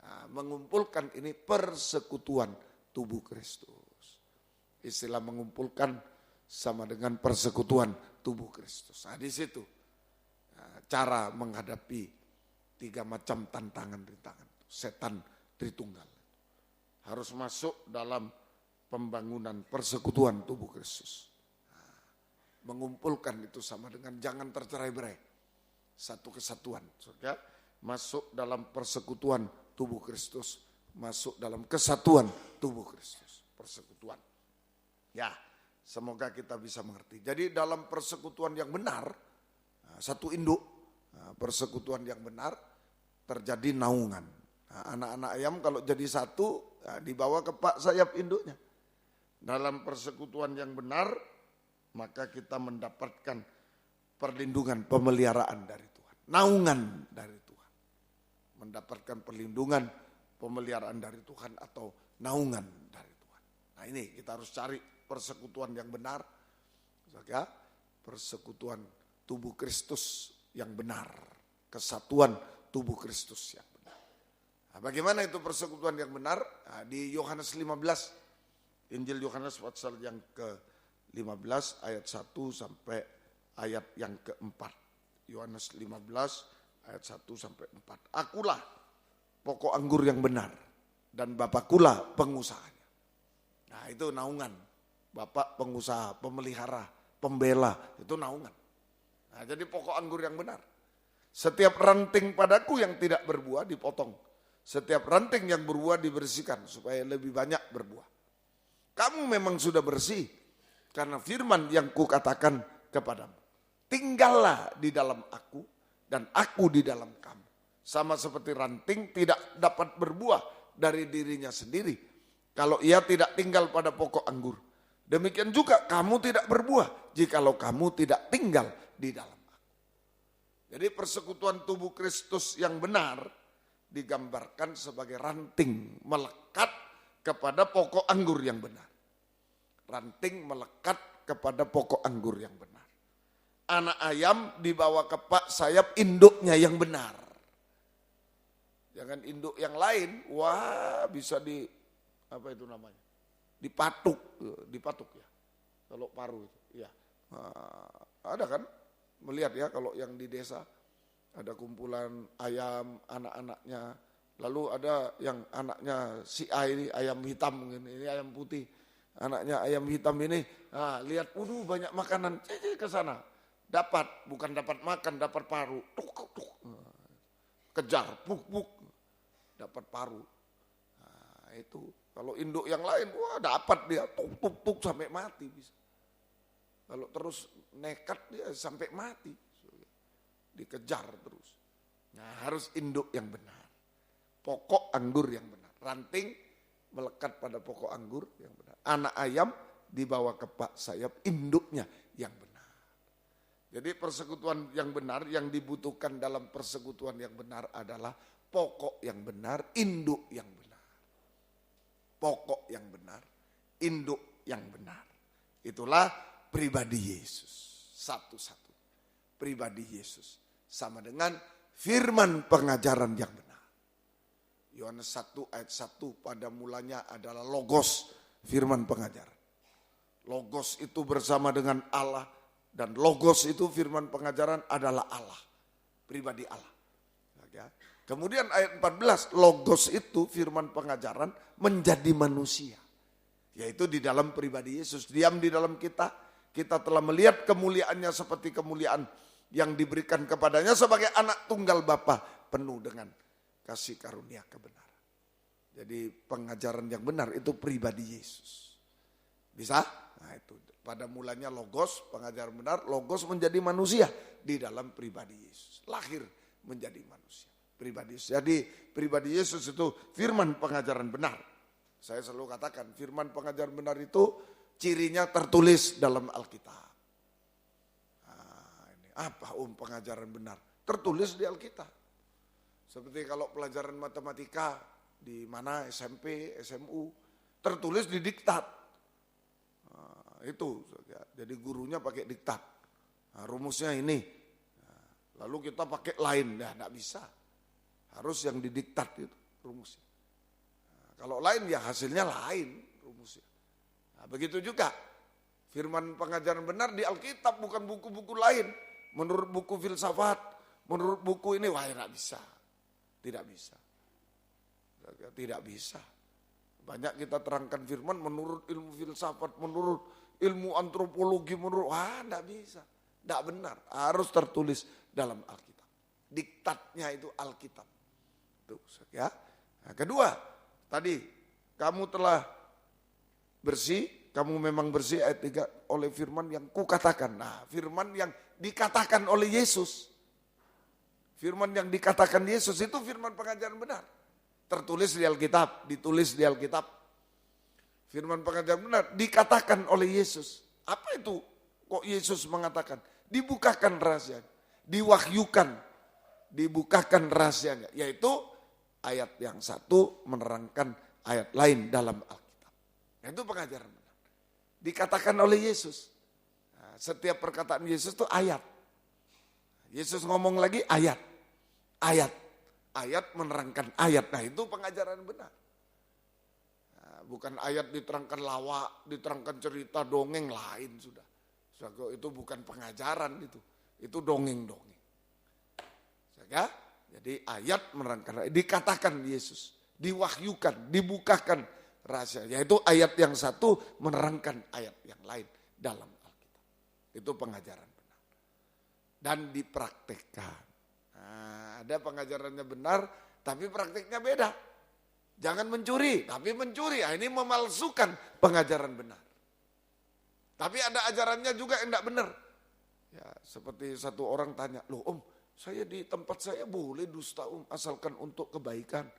S1: Nah, mengumpulkan ini persekutuan tubuh Kristus. Istilah mengumpulkan sama dengan persekutuan tubuh Kristus. Nah, di situ cara menghadapi 3 macam tantangan-rintangan. Setan Tritunggal harus masuk dalam pembangunan persekutuan tubuh Kristus. Nah, mengumpulkan itu sama dengan jangan tercerai-berai. Satu kesatuan. Saudara, masuk dalam persekutuan tubuh Kristus, masuk dalam kesatuan tubuh Kristus. Persekutuan. Ya, semoga kita bisa mengerti. Jadi dalam persekutuan yang benar, satu induk, persekutuan yang benar, terjadi naungan. Anak-anak ayam kalau jadi satu, dibawa ke pak sayap induknya. Dalam persekutuan yang benar, maka kita mendapatkan perlindungan, pemeliharaan dari Tuhan. Naungan dari Tuhan. Mendapatkan perlindungan, pemeliharaan dari Tuhan atau naungan dari Tuhan. Nah ini kita harus cari persekutuan yang benar. Ya, persekutuan tubuh Kristus yang benar. Kesatuan tubuh Kristus yang benar. Nah, bagaimana itu persekutuan yang benar? Nah, di Yohanes 15, Injil Yohanes pasal yang ke-15 ayat 1 sampai ayat yang ke-4. Yohanes 15 ayat 1 sampai 4. Akulah pokok anggur yang benar dan Bapakulah pengusahanya. Nah itu naungan. Bapak pengusaha, pemelihara, pembela, itu naungan. Nah jadi pokok anggur yang benar. Setiap ranting padaku yang tidak berbuah dipotong. Setiap ranting yang berbuah dibersihkan supaya lebih banyak berbuah. Kamu memang sudah bersih karena firman yang kukatakan kepadamu. Tinggallah di dalam aku dan aku di dalam kamu. Sama seperti ranting tidak dapat berbuah dari dirinya sendiri kalau ia tidak tinggal pada pokok anggur. Demikian juga kamu tidak berbuah jikalau kamu tidak tinggal di dalam aku. Jadi persekutuan tubuh Kristus yang benar digambarkan sebagai ranting melekat kepada pokok anggur yang benar. Ranting melekat kepada pokok anggur yang benar. Anak ayam dibawa ke pak sayap induknya yang benar. Jangan induk yang lain, wah bisa apa itu namanya? Dipatuk ya. Kalau paruh itu, ya. Ada kan? Melihat ya kalau yang di desa ada kumpulan ayam anak-anaknya. Lalu ada yang anaknya si A ini ayam hitam ini ayam putih. Anaknya ayam hitam ini, lihat, banyak makanan, ke sana. Bukan dapat makan, dapat paru. Tuk. Kejar, puk. Dapat paru. Nah, itu. Kalau induk yang lain, dapat dia tuk sampai mati bisa. Kalau terus nekat dia sampai mati. Dikejar terus. Nah harus induk yang benar. Pokok anggur yang benar. Ranting melekat pada pokok anggur yang benar. Anak ayam dibawa ke pak sayap induknya yang benar. Jadi persekutuan yang benar, yang dibutuhkan dalam persekutuan yang benar adalah pokok yang benar, induk yang benar. Pokok yang benar, induk yang benar. Itulah pribadi Yesus. Satu-satu. Pribadi Yesus. Sama dengan firman pengajaran yang benar. Yohanes 1 ayat 1 pada mulanya adalah logos, firman pengajaran. Logos itu bersama dengan Allah. Dan logos itu firman pengajaran adalah Allah. Pribadi Allah. Kemudian ayat 14, logos itu firman pengajaran menjadi manusia. Yaitu di dalam pribadi Yesus, diam di dalam kita. Kita telah melihat kemuliaannya seperti kemuliaan yang diberikan kepadanya sebagai anak tunggal Bapa, penuh dengan kasih karunia kebenaran. Jadi pengajaran yang benar itu pribadi Yesus. Bisa? Nah itu pada mulanya logos, pengajaran benar, logos menjadi manusia di dalam pribadi Yesus. Lahir menjadi manusia. Pribadi Yesus. Jadi pribadi Yesus itu firman pengajaran benar. Saya selalu katakan firman pengajaran benar itu cirinya tertulis dalam Alkitab. Apa pengajaran benar? Tertulis di Alkitab. Seperti kalau pelajaran matematika di mana SMP, SMU, tertulis di diktat. Nah, itu, jadi gurunya pakai diktat. Nah, rumusnya ini. Nah, lalu kita pakai lain, ya enggak bisa. Harus yang didiktat itu rumusnya. Nah, kalau lain ya hasilnya lain rumusnya. Nah, begitu juga firman pengajaran benar di Alkitab, bukan buku-buku lain. Menurut buku filsafat, menurut buku ini, wah enggak bisa. Tidak bisa. Tidak bisa. Banyak kita terangkan firman menurut ilmu filsafat, menurut ilmu antropologi, menurut, enggak bisa. Enggak benar, harus tertulis dalam Alkitab. Diktatnya itu Alkitab. Tuh, ya. Nah, kedua, tadi kamu telah bersih, kamu memang bersih ayat 3 oleh firman yang kukatakan. Nah, firman yang dikatakan oleh Yesus. Firman yang dikatakan Yesus itu firman pengajaran benar. Tertulis di Alkitab, ditulis di Alkitab. Firman pengajaran benar dikatakan oleh Yesus. Apa itu kok Yesus mengatakan? Dibukakan rahasianya, diwahyukan, dibukakan rahasianya. Yaitu ayat yang satu menerangkan ayat lain dalam Alkitab. Itu pengajaran benar. Dikatakan oleh Yesus. Nah, setiap perkataan Yesus itu ayat. Yesus ngomong lagi ayat. Ayat. Ayat menerangkan ayat. Nah itu pengajaran benar. Nah, bukan ayat diterangkan lawak, diterangkan cerita dongeng lain sudah. Itu bukan pengajaran itu. Itu dongeng-dongeng. Jadi ayat menerangkan, dikatakan Yesus, diwahyukan, dibukakan rahasia. Yaitu ayat yang satu menerangkan ayat yang lain dalam Alkitab. Itu pengajaran benar. Dan dipraktekkan. Nah, ada pengajarannya benar, tapi praktiknya beda. Jangan mencuri, tapi mencuri. Nah, ini memalsukan pengajaran benar. Tapi ada ajarannya juga yang tidak benar. Ya, seperti satu orang tanya, loh Om, saya di tempat saya boleh dusta Om, asalkan untuk kebaikan.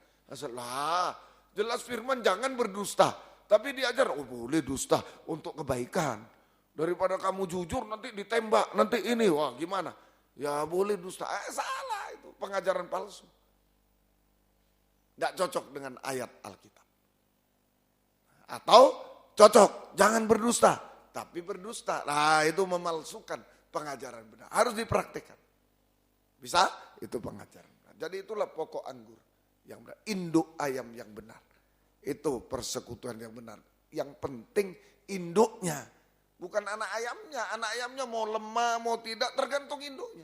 S1: Jelas firman jangan berdusta. Tapi diajar, oh boleh dusta untuk kebaikan. Daripada kamu jujur nanti ditembak, nanti ini, wah gimana? Ya boleh dusta, salah itu, pengajaran palsu. Tidak cocok dengan ayat Alkitab. Atau cocok, jangan berdusta, tapi berdusta. Nah itu memalsukan pengajaran benar, harus dipraktikkan. Bisa? Itu pengajaran benar. Jadi itulah pokok anggur yang benar, induk ayam yang benar. Itu persekutuan yang benar. Yang penting induknya. Bukan anak ayamnya mau lemah, mau tidak, tergantung induknya.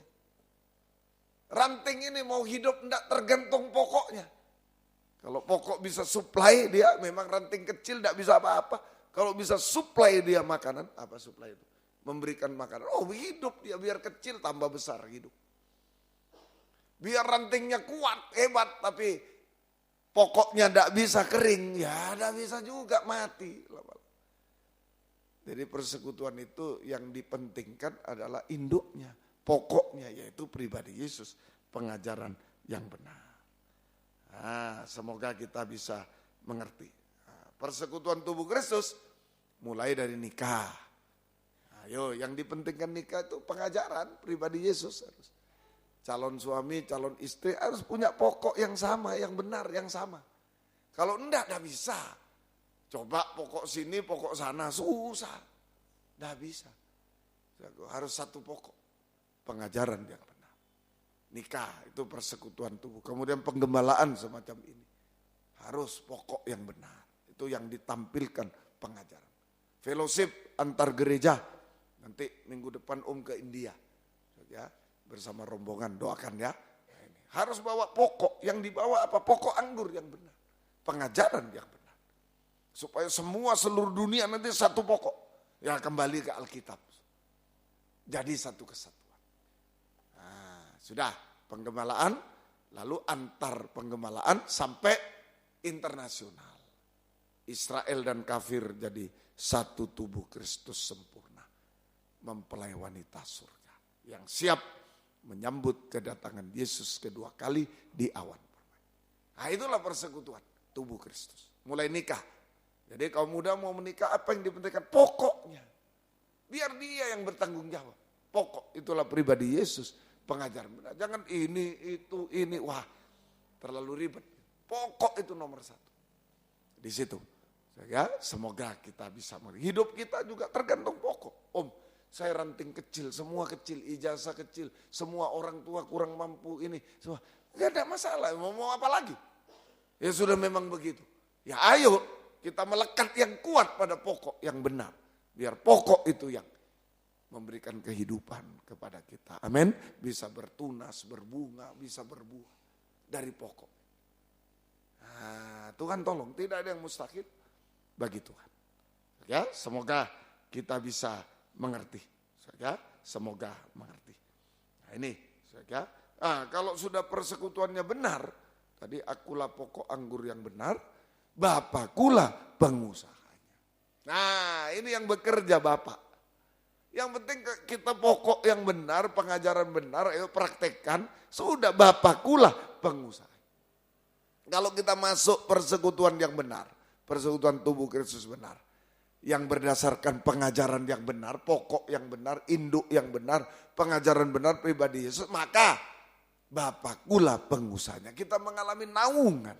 S1: Ranting ini mau hidup tidak tergantung pokoknya. Kalau pokok bisa supply dia, memang ranting kecil tidak bisa apa-apa. Kalau bisa supply dia makanan, apa supply itu? Memberikan makanan, oh hidup dia, biar kecil tambah besar hidup. Biar rantingnya kuat, hebat, tapi pokoknya tidak bisa kering, ya tidak bisa juga mati. Jadi persekutuan itu yang dipentingkan adalah induknya, pokoknya yaitu pribadi Yesus, pengajaran yang benar. Nah, semoga kita bisa mengerti. Nah, persekutuan tubuh Kristus mulai dari nikah. Ayo, yang dipentingkan nikah itu pengajaran pribadi Yesus. Harus calon suami, calon istri harus punya pokok yang sama, yang benar, yang sama. Kalau enggak bisa. Coba pokok sini, pokok sana, susah. Enggak bisa. Harus satu pokok. Pengajaran yang benar. Nikah itu persekutuan tubuh. Kemudian penggembalaan semacam ini. Harus pokok yang benar. Itu yang ditampilkan pengajaran. Fellowship antar gereja. Nanti minggu depan Om ke India. Ya, bersama rombongan, doakan ya. Nah, ini. Harus bawa pokok. Yang dibawa apa? Pokok anggur yang benar. Pengajaran yang benar. Supaya semua seluruh dunia nanti satu pokok. Ya kembali ke Alkitab. Jadi satu kesatuan. Nah, sudah penggembalaan. Lalu antar penggembalaan sampai internasional. Israel dan kafir jadi satu tubuh Kristus sempurna. Mempelai wanita surga. Yang siap menyambut kedatangan Yesus kedua kali di awan permai. Nah itulah persekutuan tubuh Kristus. Mulai nikah. Jadi kaum muda mau menikah, apa yang dipentingkan? Pokoknya. Biar dia yang bertanggung jawab. Pokok itulah pribadi Yesus, pengajaran benar. Jangan ini, itu, ini, wah terlalu ribet. Pokok itu nomor satu. Di situ. Ya, semoga kita bisa hidup kita juga tergantung pokok. Om, saya ranting kecil, semua kecil, ijazah kecil, semua orang tua kurang mampu ini, semua nggak ada masalah. Mau apa lagi? Ya sudah memang begitu. Ya ayo kita melekat yang kuat pada pokok yang benar. Biar pokok itu yang memberikan kehidupan kepada kita. Amin. Bisa bertunas, berbunga, bisa berbuah dari pokok. Nah, Tuhan tolong, tidak ada yang mustahil bagi Tuhan. Ya, semoga kita bisa mengerti. Ya, semoga mengerti. Nah, ini, ya. Kalau sudah persekutuannya benar, tadi akulah pokok anggur yang benar, Bapakulah pengusahanya. Nah, ini yang bekerja Bapak. Yang penting kita pokok yang benar, pengajaran benar, ayo praktekkan, sudah Bapakulah pengusaha. Kalau kita masuk persekutuan yang benar, persekutuan tubuh Kristus benar, yang berdasarkan pengajaran yang benar, pokok yang benar, induk yang benar, pengajaran benar pribadi Yesus, maka Bapakulah pengusahanya. Kita mengalami naungan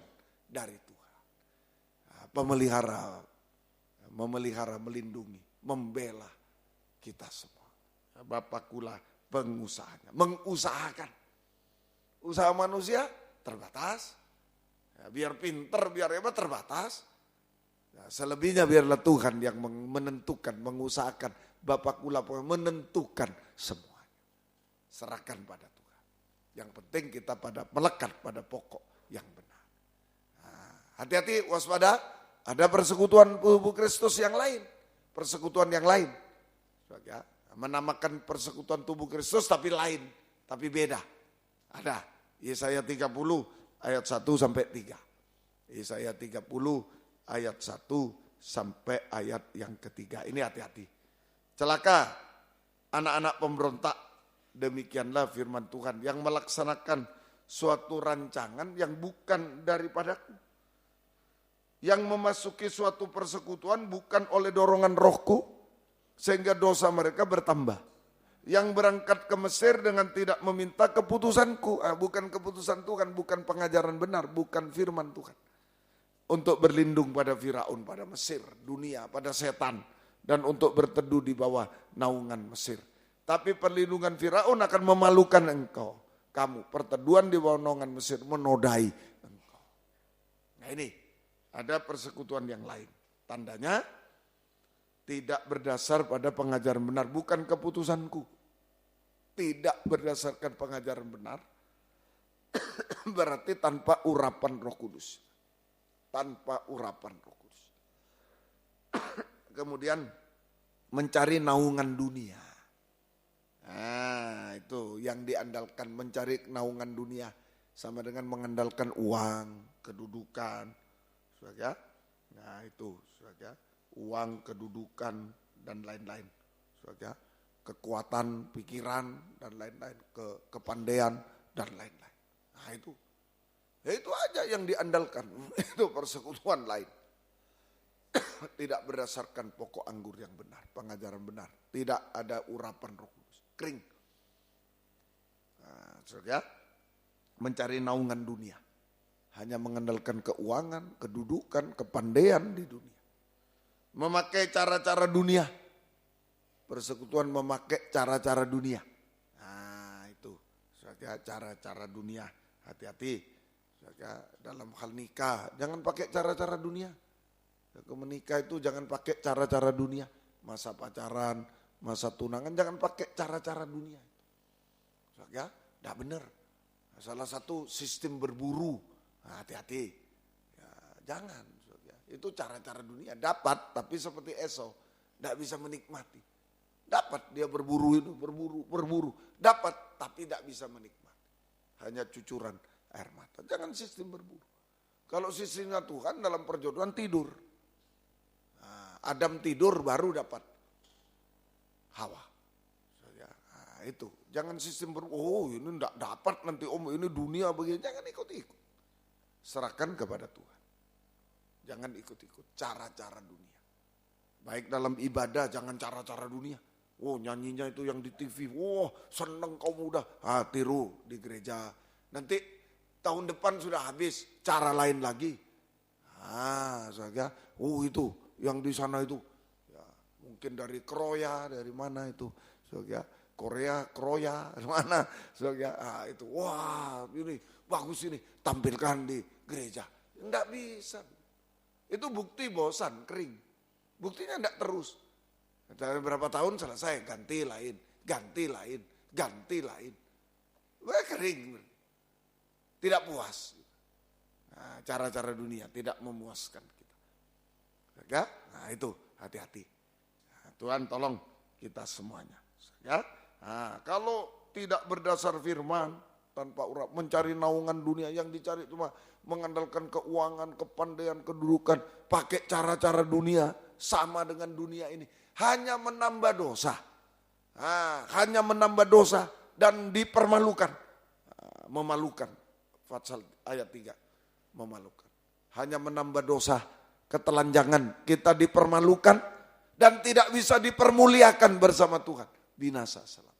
S1: dari Tuhan. Memelihara, melindungi, membela kita semua. Bapakulah pengusahanya, mengusahakan. Usaha manusia terbatas, ya, biar pinter, biar hebat terbatas. Ya, selebihnya biarlah Tuhan yang menentukan, mengusahakan. Bapakulah menentukan semuanya. Serahkan pada Tuhan. Yang penting kita melekat pada pokok yang benar. Nah, hati-hati, waspada. Ada persekutuan tubuh Kristus yang lain. Persekutuan yang lain. Ya, menamakan persekutuan tubuh Kristus tapi lain. Tapi beda. Ada. Yesaya 30 ayat 1 sampai 3. Yesaya 30 ayat 1 sampai ayat yang ketiga. Ini hati-hati. Celaka anak-anak pemberontak. Demikianlah firman Tuhan yang melaksanakan suatu rancangan yang bukan daripadaku. Yang memasuki suatu persekutuan bukan oleh dorongan rohku, sehingga dosa mereka bertambah. Yang berangkat ke Mesir dengan tidak meminta keputusanku, bukan keputusan Tuhan, bukan pengajaran benar, bukan firman Tuhan. Untuk berlindung pada Firaun, pada Mesir, dunia, pada setan, dan untuk berteduh di bawah naungan Mesir. Tapi perlindungan Firaun akan memalukan engkau. Kamu, perteduhan di bawah naungan Mesir menodai engkau. Nah ini. Ada persekutuan yang lain. Tandanya tidak berdasar pada pengajaran benar. Bukan keputusanku. Tidak berdasarkan pengajaran benar. Berarti tanpa urapan Roh Kudus. Tanpa urapan Roh Kudus. Kemudian mencari naungan dunia. Nah itu yang diandalkan. Mencari naungan dunia. Sama dengan mengandalkan uang, kedudukan. Ya, nah itu, ya, uang, kedudukan dan lain-lain, ya, kekuatan pikiran dan lain-lain, kepandaian dan lain-lain. Nah itu aja yang diandalkan, itu persekutuan lain. Tidak berdasarkan pokok anggur yang benar, pengajaran benar, tidak ada urapan Roh Kudus, kering. Nah, ya, mencari naungan dunia. Hanya mengandalkan keuangan, kedudukan, kepandaian di dunia. Memakai cara-cara dunia. Persekutuan memakai cara-cara dunia. Nah itu. Cara-cara dunia. Hati-hati. Dalam hal nikah. Jangan pakai cara-cara dunia. Menikah itu jangan pakai cara-cara dunia. Masa pacaran, masa tunangan. Jangan pakai cara-cara dunia. Tidak benar. Salah satu sistem berburu. Nah, hati-hati, ya, jangan. Itu cara-cara dunia. Dapat, tapi seperti Esau, tidak bisa menikmati. Dapat dia berburu itu, berburu. Dapat, tapi tidak bisa menikmati. Hanya cucuran air mata. Jangan sistem berburu. Kalau sistemnya Tuhan dalam perjodohan tidur. Nah, Adam tidur baru dapat Hawa. Nah, itu. Jangan sistem berburu. Oh ini tidak dapat nanti ini dunia begini. Jangan ikut-ikut. Serahkan kepada Tuhan. Jangan ikut-ikut cara-cara dunia. Baik dalam ibadah jangan cara-cara dunia. Oh nyanyinya itu yang di TV, seneng kaum muda, tiru di gereja. Nanti tahun depan sudah habis, cara lain lagi. Saudara, itu yang di sana itu, ya, mungkin dari Kroya, dari mana itu, saudara, Kroya, dari mana, saudara, itu, ini bagus ini, tampilkan di gereja. Enggak bisa, itu bukti bosan, kering, buktinya enggak terus. Dalam berapa tahun selesai, ganti lain. Kering. Tidak puas. Nah, cara-cara dunia tidak memuaskan kita. Ya? Nah itu, hati-hati. Nah, Tuhan tolong kita semuanya. Ya? Nah, kalau tidak berdasar firman, tanpa urap, mencari naungan dunia, yang dicari cuma mengandalkan keuangan, kepandaian, kedudukan, pakai cara-cara dunia, sama dengan dunia ini. Hanya menambah dosa. Hanya menambah dosa dan dipermalukan. Memalukan. Fatsal ayat 3. Memalukan. Hanya menambah dosa, ketelanjangan. Kita dipermalukan dan tidak bisa dipermuliakan bersama Tuhan. Binasa selama.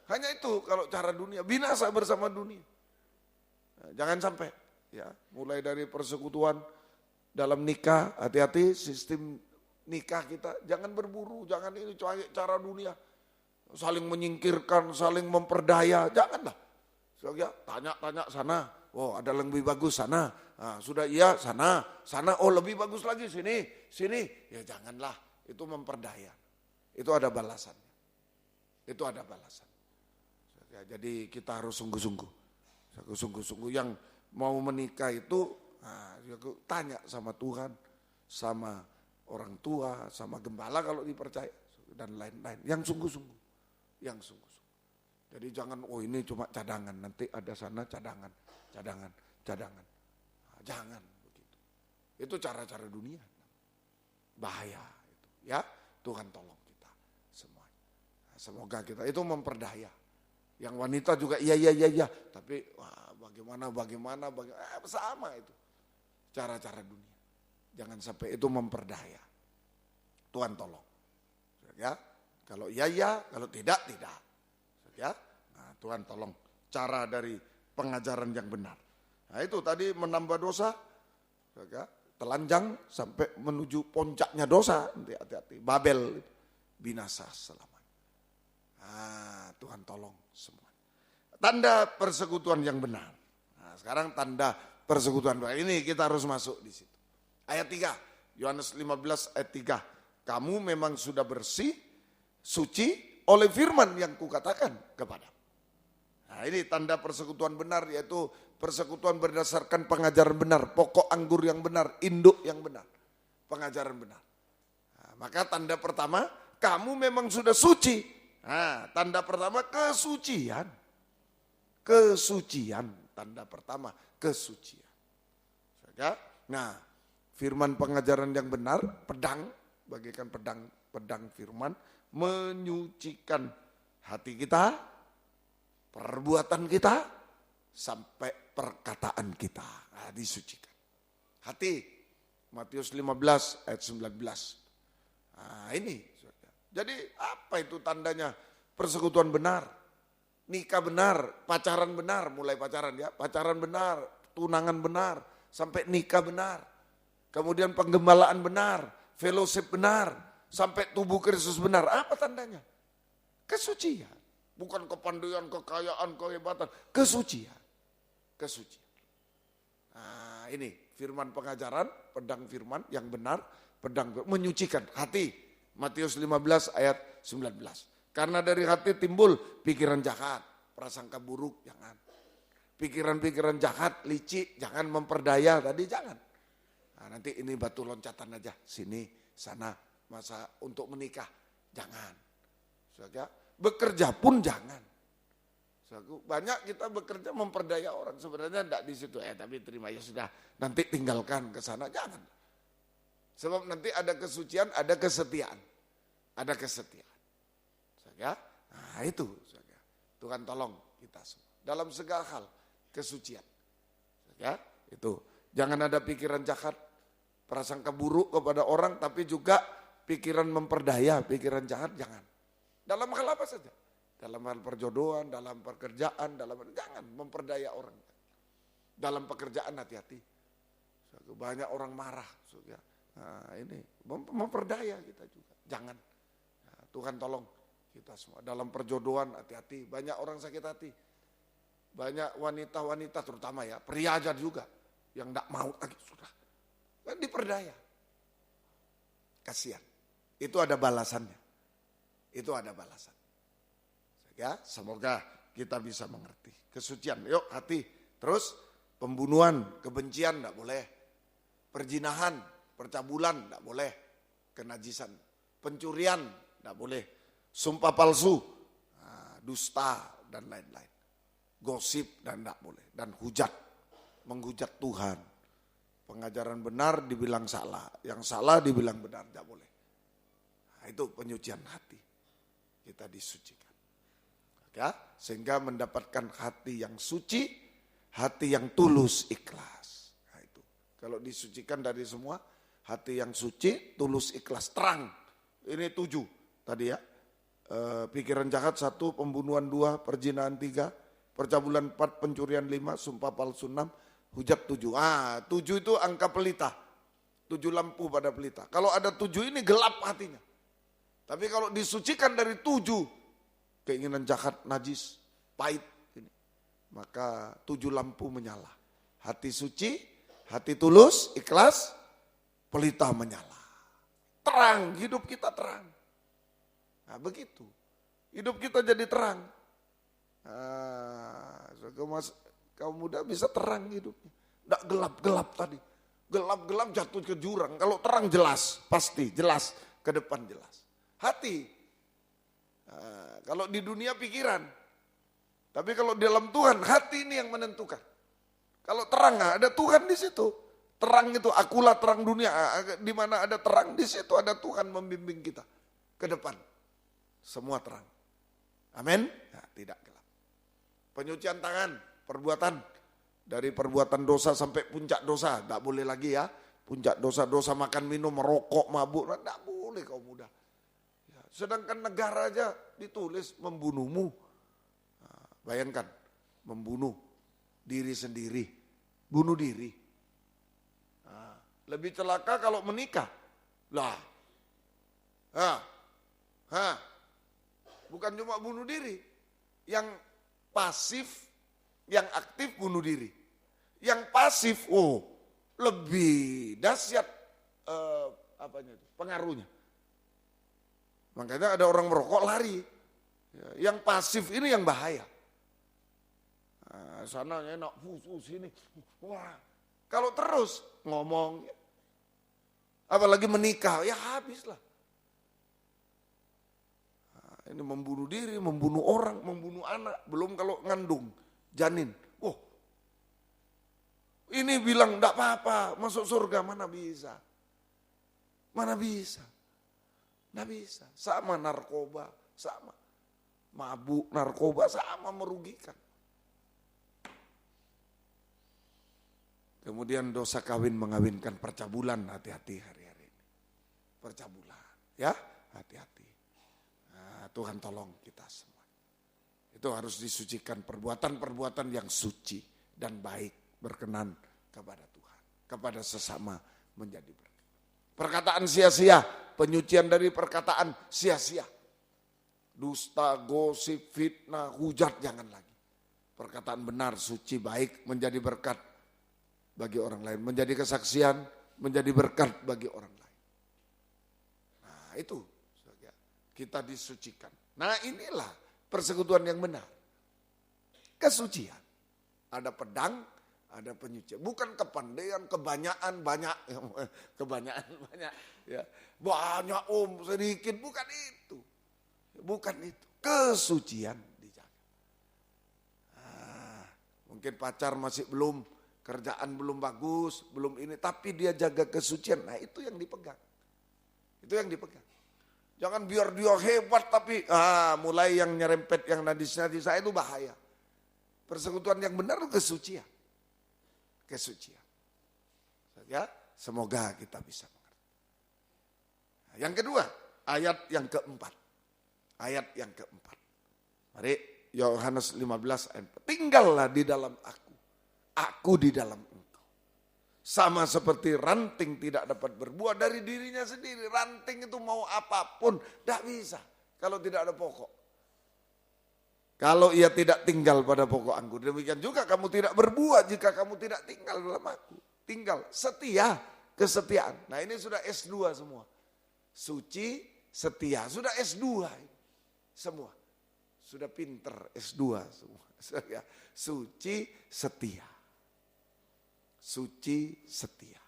S1: Hanya itu kalau cara dunia, binasa bersama dunia. Jangan sampai. Ya, mulai dari persekutuan dalam nikah, hati-hati sistem nikah kita, jangan berburu, jangan ini cara dunia, saling menyingkirkan, saling memperdaya, janganlah. Soalnya tanya-tanya sana, ada yang lebih bagus sana, sudah iya sana, lebih bagus lagi sini, ya janganlah, itu memperdaya, itu ada balasannya, jadi kita harus sungguh-sungguh, yang mau menikah itu, tanya sama Tuhan, sama orang tua, sama gembala kalau dipercaya, dan lain-lain. Yang sungguh-sungguh. Jadi jangan, ini cuma cadangan, nanti ada sana cadangan. Jangan begitu. Itu cara-cara dunia. Bahaya itu. Ya, Tuhan tolong kita semuanya. Semoga kita itu memperdaya. Yang wanita juga iya, tapi bagaimana, sama itu. Cara-cara dunia. Jangan sampai itu memperdaya. Tuhan tolong. Ya, kalau iya, kalau tidak. Ya, nah, Tuhan tolong cara dari pengajaran yang benar. Nah itu tadi menambah dosa, ya, telanjang sampai menuju puncaknya dosa. Hati-hati, Babel, binasa selamanya. Nah, Tuhan tolong semua. Tanda persekutuan yang benar. Nah, sekarang tanda persekutuan benar. Ini kita harus masuk di situ. Ayat 3, Yohanes 15 ayat 3. Kamu memang sudah bersih, suci oleh firman yang kukatakan kepada. Nah ini tanda persekutuan benar, yaitu persekutuan berdasarkan pengajaran benar, pokok anggur yang benar, induk yang benar, pengajaran benar. Nah, maka tanda pertama, kamu memang sudah suci. Nah, tanda pertama kesucian. Tanda pertama kesucian. Nah, firman pengajaran yang benar, pedang, bagaikan pedang firman, menyucikan hati kita, perbuatan kita, sampai perkataan kita. Nah, disucikan. Hati, Matius 15 ayat 19. Nah ini, jadi apa itu tandanya persekutuan benar, nikah benar, pacaran benar, mulai pacaran ya, pacaran benar, tunangan benar, sampai nikah benar. Kemudian penggembalaan benar, fellowship benar, sampai tubuh Kristus benar. Apa tandanya? Kesucian. Bukan kepandaian, kekayaan, kehebatan. Kesucian. Nah ini firman pengajaran, pedang firman yang benar, pedang menyucikan hati. Matius 15 ayat 19. Karena dari hati timbul pikiran jahat, prasangka buruk, jangan. Pikiran-pikiran jahat, licik, jangan memperdaya tadi, jangan. Nah, nanti ini batu loncatan aja, sini, sana, masa untuk menikah, jangan. Bekerja pun jangan. Banyak kita bekerja memperdaya orang, sebenarnya tidak di situ. Tapi terima ya sudah, nanti tinggalkan ke sana, jangan. Sebab nanti ada kesucian, ada kesetiaan. Nah itu, Tuhan tolong kita semua. Dalam segala hal, kesucian. Ya, itu. Jangan ada pikiran jahat, prasangka buruk kepada orang, tapi juga pikiran memperdaya, pikiran jahat jangan. Dalam hal apa saja. Dalam hal perjodohan, dalam pekerjaan, jangan memperdaya orang. Dalam pekerjaan hati-hati. Banyak orang marah. Nah, ini memperdaya kita juga. Jangan. Nah, Tuhan tolong kita semua. Dalam perjodohan hati-hati. Banyak orang sakit hati. Banyak wanita-wanita terutama ya, pria aja juga. Yang tidak mau lagi sudah. Kan diperdaya. Kasihan. Itu ada balasannya. Itu ada balasan. Ya, semoga kita bisa mengerti. Kesucian, yuk hati. Terus pembunuhan, kebencian tidak boleh. Perzinahan, percabulan tidak boleh. Kenajisan, pencurian tidak boleh. Sumpah palsu, dusta dan lain-lain. Gosip dan tidak boleh. Dan hujat, menghujat Tuhan. Pengajaran benar dibilang salah, yang salah dibilang benar, tidak boleh. Nah, itu penyucian hati. Kita disucikan. Ya, sehingga mendapatkan hati yang suci, hati yang tulus, ikhlas. Nah, itu. Kalau disucikan dari semua, hati yang suci, tulus, ikhlas, terang. Ini 7 tadi ya. Pikiran jahat 1, pembunuhan 2, perzinahan 3, percabulan 4, pencurian 5, sumpah palsu 6, hujat 7. 7 itu angka pelita. 7 lampu pada pelita. Kalau ada 7 ini gelap hatinya. Tapi kalau disucikan dari 7, keinginan jahat, najis, pahit, ini, maka 7 lampu menyala. Hati suci, hati tulus, ikhlas, pelita menyala. Terang, hidup kita terang. Nah begitu, hidup kita jadi terang. Kaum muda bisa terang hidupnya. Tidak gelap-gelap tadi. Gelap-gelap jatuh ke jurang. Kalau terang jelas, pasti jelas, ke depan jelas. Hati. Nah, kalau di dunia pikiran. Tapi kalau di dalam Tuhan, hati ini yang menentukan. Kalau terang, ada Tuhan di situ. Terang itu, akulah terang dunia. Di mana ada terang, di situ ada Tuhan membimbing kita ke depan. Semua terang. Amin. Nah, tidak gelap. Penyucian tangan, perbuatan. Dari perbuatan dosa sampai puncak dosa. Tidak boleh lagi ya. Puncak dosa-dosa makan minum, merokok, mabuk. Tidak boleh kau muda. Ya, sedangkan negara aja ditulis membunuhmu. Nah, bayangkan, membunuh diri sendiri. Bunuh diri. Nah, lebih celaka kalau menikah. Lah. Bukan cuma bunuh diri. Yang pasif, yang aktif bunuh diri. Yang pasif, lebih dahsyat pengaruhnya. Makanya ada orang merokok lari. Yang pasif ini yang bahaya. Nah, sana enak, sini. Wah, kalau terus ngomong, apalagi menikah, ya habislah. Nah, ini membunuh diri, membunuh orang, membunuh anak, belum kalau ngandung, janin. Ini bilang enggak apa-apa, masuk surga, mana bisa. Mana bisa. Enggak bisa. Sama narkoba, sama. Mabuk, narkoba, sama merugikan. Kemudian dosa kawin mengawinkan, percabulan, hati-hati hari-hari ini. Percabulan, ya hati-hati. Nah, Tuhan tolong kita semua. Itu harus disucikan, perbuatan-perbuatan yang suci dan baik. Berkenan kepada Tuhan, kepada sesama menjadi berkat. Perkataan sia-sia, penyucian dari perkataan sia-sia. Dusta, gosip, fitnah, hujat jangan lagi. Perkataan benar, suci, baik menjadi berkat bagi orang lain. Menjadi kesaksian, menjadi berkat bagi orang lain. Nah itu, kita disucikan. Nah inilah persekutuan yang benar. Kesucian. Ada pedang, ada penyucian, bukan kepandaian, kebanyakan banyak, ya banyak sedikit, bukan itu, kesucian dijaga. Mungkin pacar masih belum, kerjaan belum bagus, belum ini, tapi dia jaga kesucian, nah itu yang dipegang, Jangan biar dia hebat tapi mulai yang nyerempet, yang najis-najis saya itu bahaya. Persekutuan yang benar itu kesucian. Ya, semoga kita bisa mengerti. Yang kedua, ayat yang keempat. Ayat yang keempat. Mari Yohanes 15 ayat 4. Tinggallah di dalam aku di dalam engkau. Sama seperti ranting tidak dapat berbuah dari dirinya sendiri. Ranting itu mau apapun, tidak bisa kalau tidak ada pokok. Kalau ia tidak tinggal pada pokok anggur, demikian juga kamu tidak berbuah jika kamu tidak tinggal dalam aku. Tinggal, setia, kesetiaan. Nah ini sudah S2 semua. Suci, setia, sudah S2 semua. Sudah pinter S2 semua. Suci, setia. Suci, setia.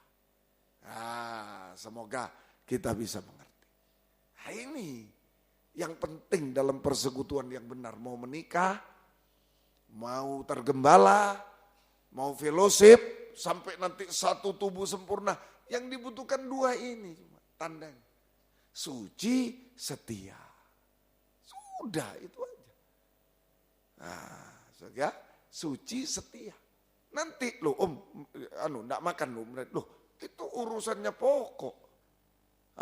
S1: Nah, semoga kita bisa mengerti. Nah ini yang penting dalam persekutuan yang benar. Mau menikah, mau tergembala, mau fellowship, sampai nanti satu tubuh sempurna. Yang dibutuhkan dua ini cuma tandanya. Suci, setia. Sudah itu aja. Nah, ya, suci, setia. Nanti loh enggak makan loh, itu urusannya pokok.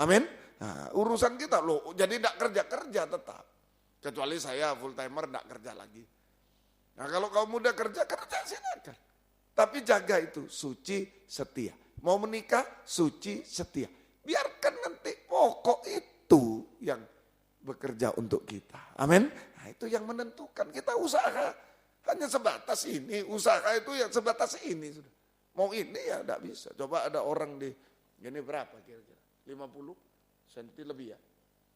S1: Amin. Nah, urusan kita loh, jadi enggak kerja tetap. Kecuali saya full timer enggak kerja lagi. Nah kalau kamu muda kerja silakan. Tapi jaga itu, suci, setia. Mau menikah, suci, setia. Biarkan nanti pokok itu yang bekerja untuk kita. Amin. Nah itu yang menentukan, kita usaha. Hanya sebatas ini, usaha itu yang sebatas ini sudah. Mau ini ya enggak bisa. Coba ada orang ini berapa kira-kira? 50 cm lebih ya.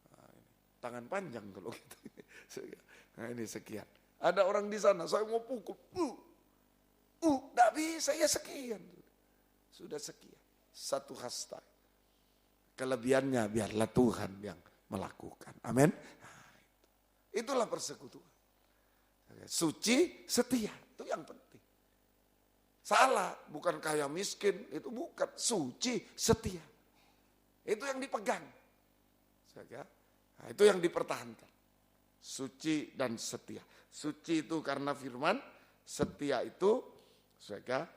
S1: Nah, ini. Tangan panjang kalau gitu. Nah ini sekian. Ada orang di sana, saya mau pukul. Enggak bisa, ya sekian. Sudah sekian. Satu hasta. Kelebihannya biarlah Tuhan yang melakukan. Amin. Nah, itulah persekutuan. Suci, setia, itu yang penting. Salah, bukan kaya miskin, itu bukan. Suci, setia. Itu yang dipegang. Nah, itu yang dipertahankan. Suci dan setia. Suci itu karena firman, setia itu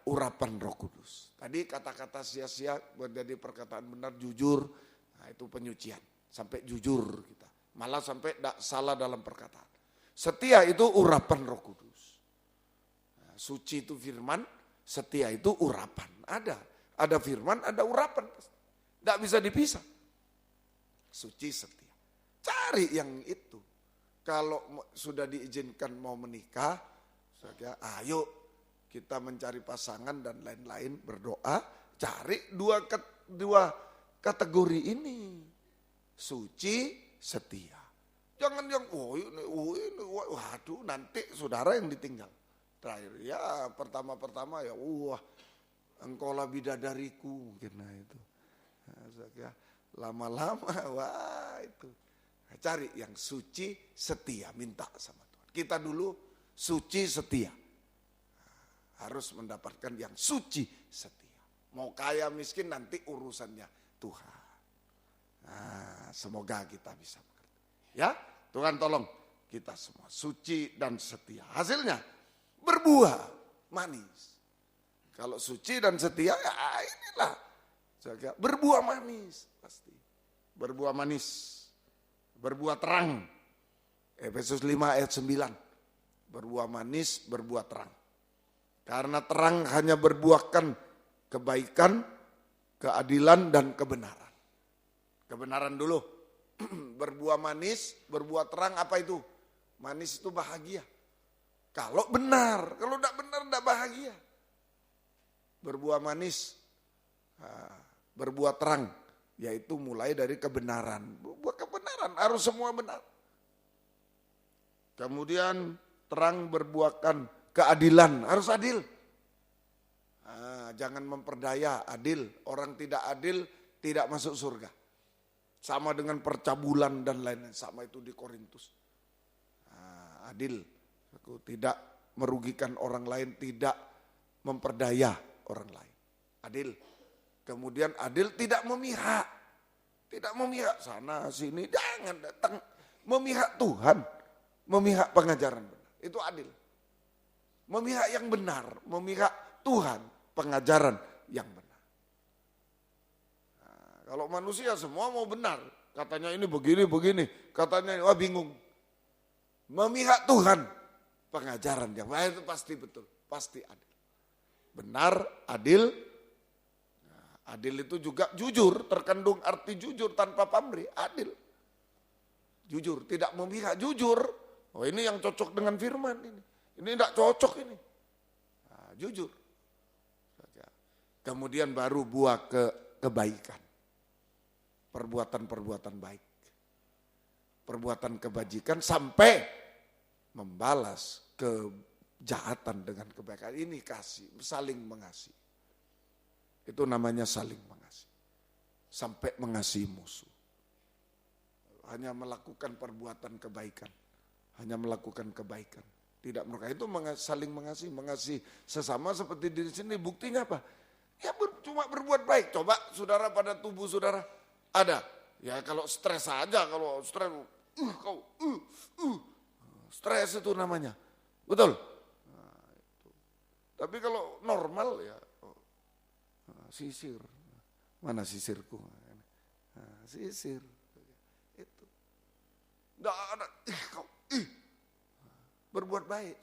S1: urapan Roh Kudus. Tadi kata-kata sia-sia menjadi perkataan benar, jujur, nah itu penyucian. Sampai jujur kita. Malah sampai tidak salah dalam perkataan. Setia itu urapan Roh Kudus. Nah, suci itu firman, setia itu urapan. Ada firman, ada urapan. Tidak bisa dipisah. Suci, setia. Cari yang itu. Kalau sudah diizinkan mau menikah, ayo kita mencari pasangan dan lain-lain, berdoa, cari dua kategori ini. Suci, setia. Jangan yang, waduh nanti saudara yang ditinggal. Terakhir, ya pertama ya, engkaulah bidadariku mungkin itu. Nah, lama-lama, itu. Nah, cari yang suci, setia, minta sama Tuhan. Kita dulu suci, setia. Harus mendapatkan yang suci, setia. Mau kaya miskin nanti urusannya Tuhan. Nah, semoga kita bisa mengerti. Ya, Tuhan tolong kita semua suci dan setia. Hasilnya berbuah manis. Kalau suci dan setia ya inilah. Berbuah manis pasti. Berbuah manis. Berbuah terang. Efesus 5 ayat 9. Berbuah manis, berbuah terang. Karena terang hanya berbuahkan kebaikan, keadilan dan kebenaran. Kebenaran dulu. Berbuah manis, berbuah terang, apa itu? Manis itu bahagia. Kalau benar, kalau tidak benar tidak bahagia. Berbuah manis, berbuah terang, yaitu mulai dari kebenaran. Berbuah kebenaran, harus semua benar. Kemudian terang berbuahkan keadilan, harus adil. Jangan memperdaya, adil. Orang tidak adil tidak masuk surga. Sama dengan percabulan dan lain-lain, sama itu di Korintus. Adil, aku tidak merugikan orang lain, tidak memperdaya orang lain. Adil. Kemudian adil tidak memihak. Tidak memihak sana sini, jangan datang. Memihak Tuhan, memihak pengajaran benar. Itu adil. Memihak yang benar, memihak Tuhan, pengajaran yang benar. Kalau manusia semua mau benar, katanya ini begini, katanya wah bingung. Memihak Tuhan, pengajaran yang itu pasti betul, pasti adil. Benar, adil. Nah, adil itu juga jujur, terkandung arti jujur tanpa pamrih, adil. Jujur, tidak memihak, jujur. Oh ini yang cocok dengan firman ini. Ini tidak cocok ini. Nah, jujur. Kemudian baru buah kebaikan. Perbuatan-perbuatan baik. Perbuatan kebajikan sampai membalas kejahatan dengan kebaikan. Ini kasih, saling mengasihi. Itu namanya saling mengasihi. Sampai mengasihi musuh. Hanya melakukan perbuatan kebaikan. Hanya melakukan kebaikan. Tidak mereka itu saling mengasihi sesama seperti diri sendiri. Buktinya apa? Ya cuma berbuat baik. Coba saudara pada tubuh saudara ada. Ya kalau stres saja, kalau stres, stres itu namanya. Betul? Nah, itu. Tapi kalau normal ya, sisir. Mana sisirku? Nah, sisir. Itu. Nggak ada, berbuat baik.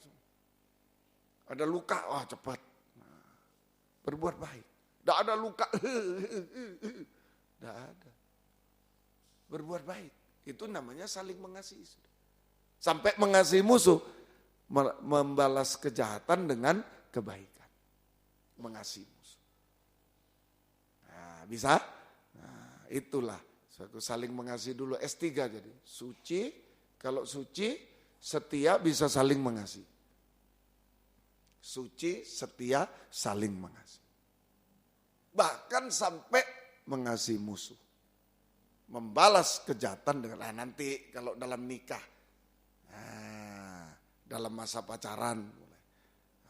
S1: Ada luka, wah cepat. Berbuat baik. Tidak ada luka. Tidak ada. Berbuat baik. Itu namanya saling mengasihi. Sampai mengasihi musuh. Membalas kejahatan dengan kebaikan. Mengasihi musuh. Nah, bisa? Nah, itulah. Saling mengasihi dulu. S3 jadi. Suci. Kalau suci, setia bisa saling mengasihi. Suci, setia, saling mengasihi. Bahkan sampai mengasihi musuh. Membalas kejahatan dengan, nanti kalau dalam nikah, dalam masa pacaran,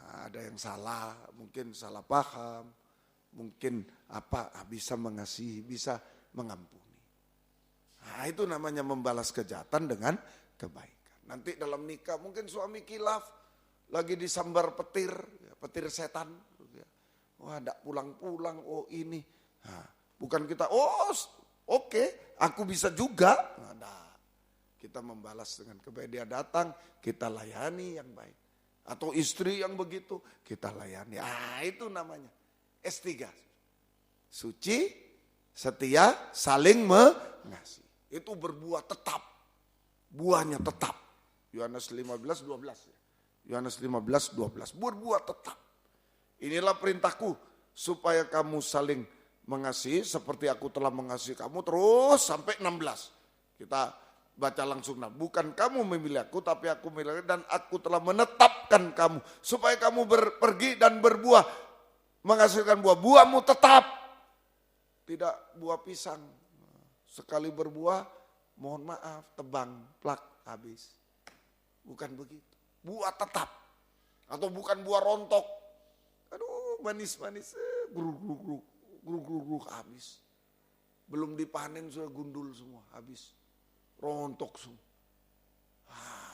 S1: ada yang salah, mungkin salah paham, mungkin bisa mengasihi, bisa mengampuni. Nah, itu namanya membalas kejahatan dengan kebaikan. Nanti dalam nikah mungkin suami kilaf, lagi disambar petir setan. Wah, tidak pulang-pulang, oh ini. Nah, bukan kita, oke, aku bisa juga. Nah, kita membalas dengan kebaikan. Dia datang, kita layani yang baik. Atau istri yang begitu, kita layani. Itu namanya S3. Suci, setia, saling mengasihi. Itu berbuah tetap. Buahnya tetap. Yohanes 15:12 ya. Yohanes 15:12. Berbuat tetap. Inilah perintahku supaya kamu saling mengasihi seperti aku telah mengasihi kamu, terus sampai 16. Kita baca langsung. Bukan kamu memilih aku, tapi aku memilih dan aku telah menetapkan kamu supaya kamu pergi dan berbuah, menghasilkan buah. Buahmu tetap. Tidak buah pisang. Sekali berbuah, mohon maaf, tebang, plak, habis. Bukan begitu. Buah tetap. Atau bukan buah rontok. Aduh, manis-manis, gruk, habis. Belum dipanen sudah gundul semua, habis. Rontok semua.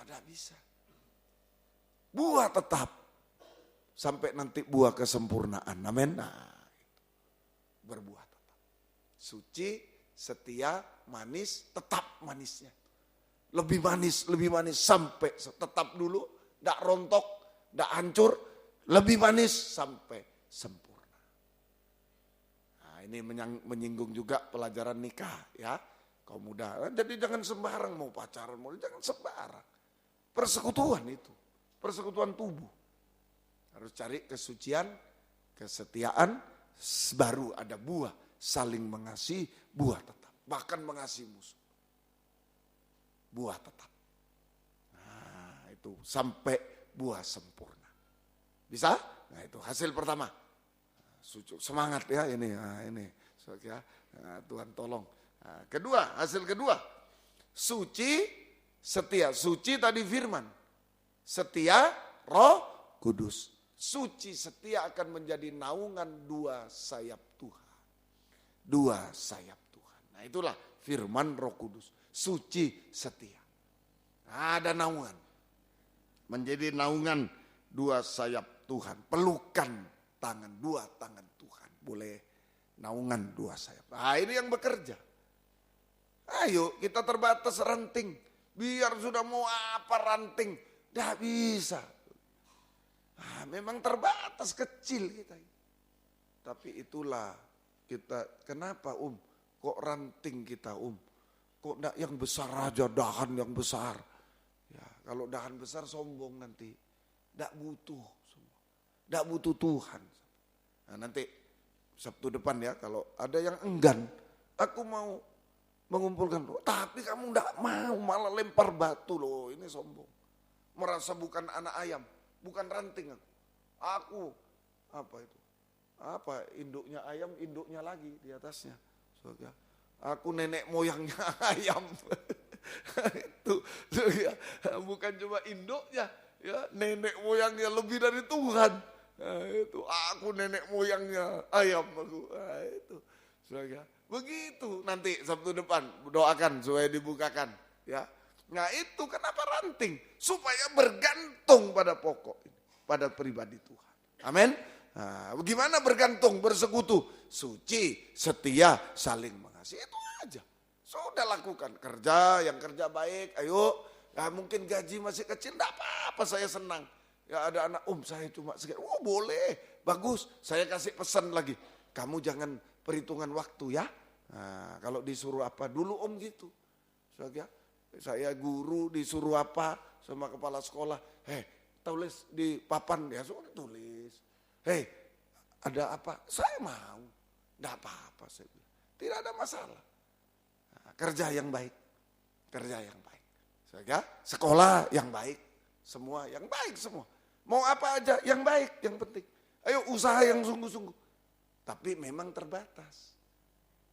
S1: Tidak bisa. Buah tetap. Sampai nanti buah kesempurnaan. Amin. Berbuah tetap. Suci, setia, manis, tetap manisnya. Lebih manis sampai tetap dulu. Tidak rontok, tidak hancur, lebih manis sampai sempurna. Nah, ini menyinggung juga pelajaran nikah ya, kaum muda. Jadi jangan sembarang mau pacaran, jangan sembarang. Persekutuan itu, persekutuan tubuh. Harus cari kesucian, kesetiaan, baru ada buah, saling mengasihi, buah tetap. Bahkan mengasihi musuh. Buah tetap. Itu sampai buah sempurna. Bisa? Nah itu hasil pertama. Semangat ya ini. Tuhan tolong. Kedua, hasil kedua. Suci, setia. Suci tadi firman. Setia, Roh Kudus. Suci, setia akan menjadi naungan dua sayap Tuhan. Dua sayap Tuhan. Nah itulah firman Roh Kudus. Suci, setia. Ada naungan. Menjadi naungan dua sayap Tuhan. Pelukan tangan, dua tangan Tuhan. Boleh naungan dua sayap. Nah ini yang bekerja. Ayo kita terbatas ranting. Biar sudah mau apa ranting. Tidak bisa. Memang terbatas kecil kita. Tapi itulah kita, kenapa kok ranting kita kok enggak yang besar aja, dahan yang besar. Ya, kalau dahan besar sombong nanti. Enggak butuh semua. Enggak butuh Tuhan. Nah, nanti Sabtu depan ya, kalau ada yang enggan, aku mau mengumpulkan. Tapi kamu enggak mau, malah lempar batu loh, ini sombong. Merasa bukan anak ayam, bukan ranting aku. Aku apa itu? Apa induknya ayam, induknya lagi di atasnya. Saudara. Aku nenek moyangnya ayam. Itu ya, bukan cuma induknya, ya nenek moyangnya lebih dari Tuhan. Nah, itu aku nenek moyangnya ayam aku. Nah, itu saudara. Begitu nanti Sabtu depan doakan supaya dibukakan, ya. Nah itu kenapa ranting? Supaya bergantung pada pokok ini, pada pribadi Tuhan. Amin. Nah, bagaimana bergantung, bersekutu? Suci, setia, saling mengasihi. Itu aja. Sudah lakukan. Kerja, yang kerja baik, ayo. Ya, mungkin gaji masih kecil, enggak apa-apa, saya senang. Ya ada anak, saya cuma sekian. Oh boleh, bagus. Saya kasih pesan lagi. Kamu jangan perhitungan waktu ya. Nah, kalau disuruh apa, dulu gitu. Saya guru disuruh apa sama kepala sekolah. Tulis di papan, ya sudah tulis. Ada apa? Saya mau. Tidak apa-apa saya bilang. Tidak ada masalah. Nah, kerja yang baik. Kerja yang baik. Sekolah yang baik. Semua yang baik semua. Mau apa aja yang baik, yang penting. Ayo usaha yang sungguh-sungguh. Tapi memang terbatas.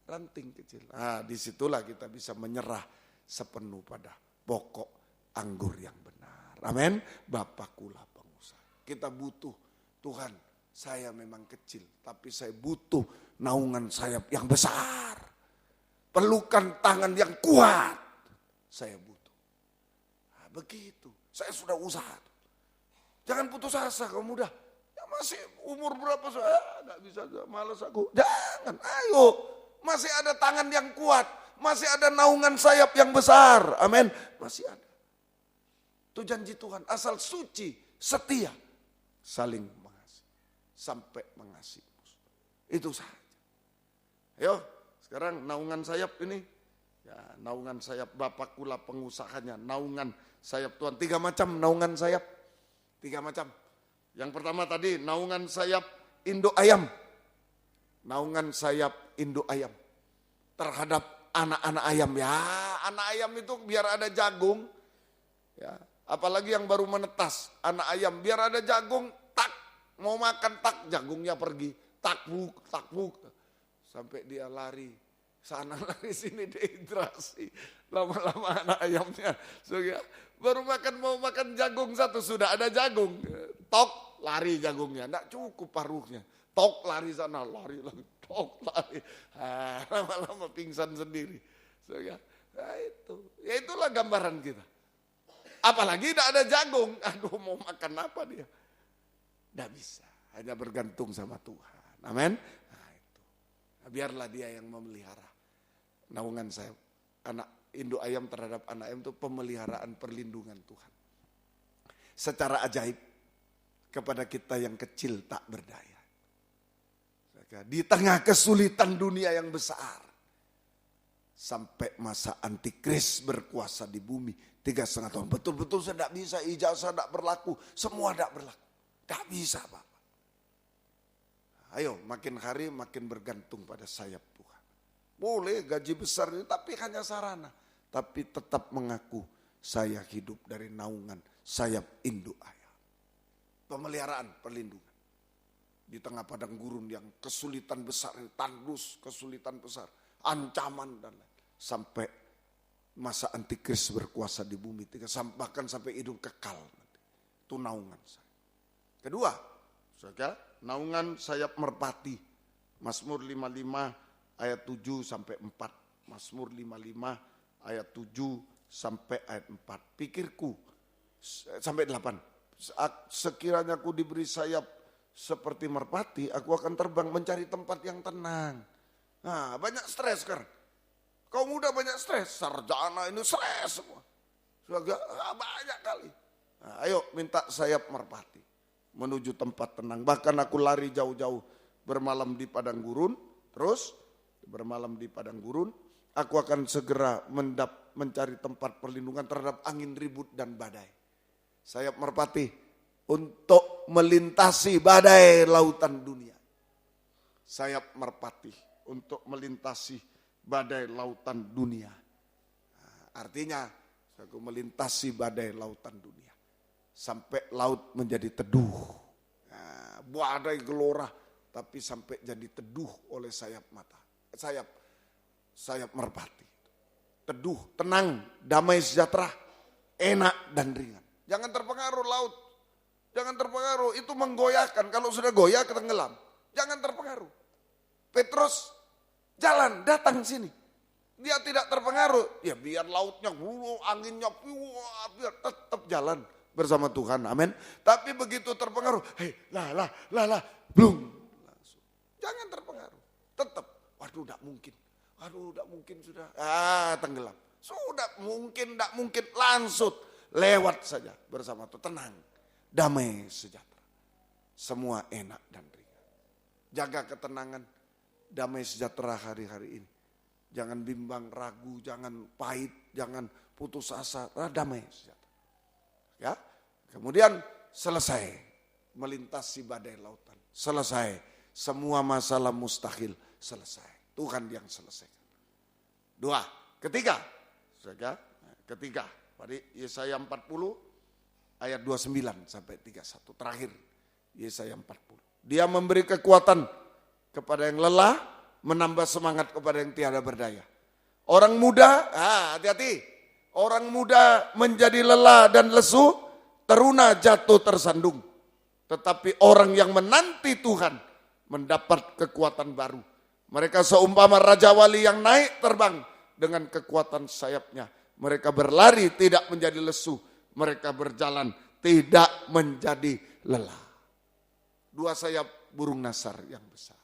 S1: Ranting kecil. Nah disitulah kita bisa menyerah sepenuh pada pokok anggur yang benar. Amin. Bapakulah pengusaha. Kita butuh Tuhan. Saya memang kecil, tapi saya butuh naungan sayap yang besar. Pelukan tangan yang kuat. Saya butuh. Nah, begitu. Saya sudah usaha. Jangan putus asa kamu muda. Ya masih umur berapa saya? Enggak bisa, malas aku. Jangan, ayo. Masih ada tangan yang kuat. Masih ada naungan sayap yang besar. Amin. Masih ada. Itu janji Tuhan. Asal suci, setia, saling mengasihi. Sampai mengasihi. Itu saja. Ayo, sekarang naungan sayap ini. Ya, naungan sayap Bapakulah pengusahanya. Naungan sayap Tuhan. 3 macam naungan sayap. 3 macam. Yang pertama tadi naungan sayap induk ayam. Naungan sayap induk ayam. Terhadap anak-anak ayam. Ya, anak ayam itu biar ada jagung. Ya, apalagi yang baru menetas. Anak ayam biar ada jagung. Tak, mau makan tak, jagungnya pergi. Tak buk. Sampai dia lari. Sana lari sini dehidrasi. Lama-lama anak ayamnya. So, ya, baru mau makan jagung satu, sudah ada jagung. Tok, lari jagungnya. Enggak cukup paruhnya. Tok, lari sana, lari lagi. Tok, lari. Lama-lama pingsan sendiri. So, ya, itu. Ya itulah gambaran kita. Apalagi tidak ada jagung. Aduh, mau makan apa dia? Tidak bisa. Hanya bergantung sama Tuhan. Amin. Nah, itu. Nah, biarlah dia yang memelihara. Naungan saya. Anak induk ayam terhadap anak ayam itu pemeliharaan perlindungan Tuhan. Secara ajaib kepada kita yang kecil tak berdaya. Di tengah kesulitan dunia yang besar. Sampai masa antikris berkuasa di bumi 3,5 tahun. Betul-betul saya tidak bisa, ijazah tidak berlaku. Semua tidak berlaku. Tidak bisa Bapak. Ayo makin hari makin bergantung pada sayap Tuhan. Boleh gaji besar ini tapi hanya sarana. Tapi tetap mengaku saya hidup dari naungan sayap induk ayam. Pemeliharaan, perlindungan. Di tengah padang gurun yang kesulitan besar, tandus, kesulitan besar, ancaman dan lain. Sampai masa antikris berkuasa di bumi, bahkan sampai hidup kekal. Itu naungan saya. Kedua, saudara, naungan sayap merpati. Mazmur 55 ayat 7 sampai 4. Mazmur 55 ayat 7 sampai ayat 4. Pikirku sampai 8. Sekiranya aku diberi sayap seperti merpati, aku akan terbang mencari tempat yang tenang. Nah, banyak stres sekarang. Kaum muda banyak stres, sarjana ini stres semua. Sudah banyak kali. Nah, ayo minta sayap merpati menuju tempat tenang. Bahkan aku lari jauh-jauh bermalam di padang gurun. Terus bermalam di padang gurun, aku akan segera mencari tempat perlindungan terhadap angin ribut dan badai. Sayap merpati untuk melintasi badai lautan dunia. Sayap merpati untuk melintasi badai lautan dunia. Nah, artinya aku melintasi badai lautan dunia. Sampai laut menjadi teduh. Nah, badai gelora tapi sampai jadi teduh oleh sayap merpati. Teduh, tenang, damai sejahtera, enak dan ringan. Jangan terpengaruh laut. Jangan terpengaruh, itu menggoyahkan. Kalau sudah goyah tenggelam. Jangan terpengaruh. Petrus jalan, datang sini. Dia tidak terpengaruh. Ya biar lautnya, anginnya, biar tetap jalan bersama Tuhan. Amin. Tapi begitu terpengaruh, blung. Langsung. Jangan terpengaruh. Tetap, waduh tidak mungkin sudah. Tenggelam. Sudah mungkin, tidak mungkin, langsung. Lewat saja bersama Tuhan. Tenang, damai sejahtera. Semua enak dan ringan. Jaga ketenangan, damai sejahtera hari-hari ini. Jangan bimbang, ragu, jangan pahit, jangan putus asa, damai sejahtera. Ya, kemudian selesai melintasi badai lautan. Selesai, semua masalah mustahil selesai. Tuhan yang selesaikan. Ketiga. Pada Yesaya 40 ayat 29 sampai 31. Terakhir Yesaya 40. Dia memberi kekuatan kepada yang lelah, menambah semangat kepada yang tiada berdaya. Orang muda, hati-hati. Orang muda menjadi lelah dan lesu, teruna jatuh tersandung. Tetapi orang yang menanti Tuhan mendapat kekuatan baru. Mereka seumpama raja wali yang naik terbang dengan kekuatan sayapnya. Mereka berlari tidak menjadi lesu. Mereka berjalan tidak menjadi lelah. 2 sayap burung nasar yang besar.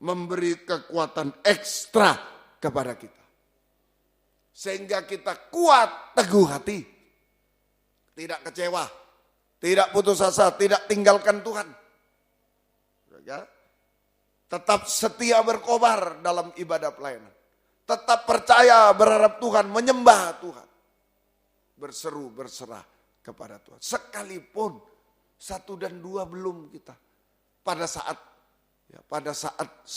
S1: Memberi kekuatan ekstra kepada kita. Sehingga kita kuat, teguh hati. Tidak kecewa, tidak putus asa, tidak tinggalkan Tuhan. Tetap setia berkobar dalam ibadah pelayanan. Tetap percaya, berharap Tuhan, menyembah Tuhan. Berseru, berserah kepada Tuhan. Sekalipun 1 dan 2 belum kita. Pada saat 1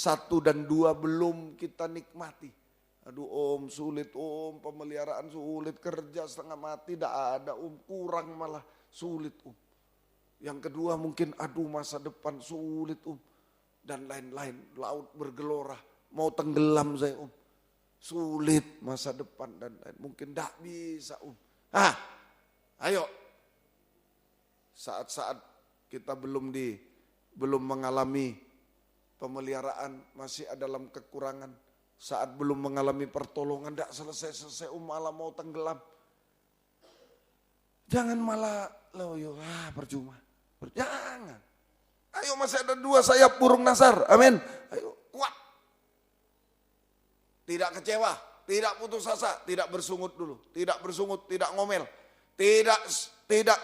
S1: dan 2 belum kita nikmati. Aduh om sulit om, pemeliharaan sulit, kerja setengah mati, tidak ada om, kurang malah sulit om. Yang kedua mungkin aduh masa depan sulit om. Dan lain-lain, laut bergelora, mau tenggelam saya om. Sulit masa depan dan lain, mungkin tidak bisa om. Ayo, saat-saat kita belum mengalami pemeliharaan, masih ada dalam kekurangan, saat belum mengalami pertolongan, tidak selesai malah mau tenggelam. Jangan malah loyo, percuma. Jangan. Ayo masih ada 2 sayap burung nasar, amin. Ayo kuat. Tidak kecewa, tidak putus asa, tidak bersungut dulu, tidak bersungut, tidak ngomel, tidak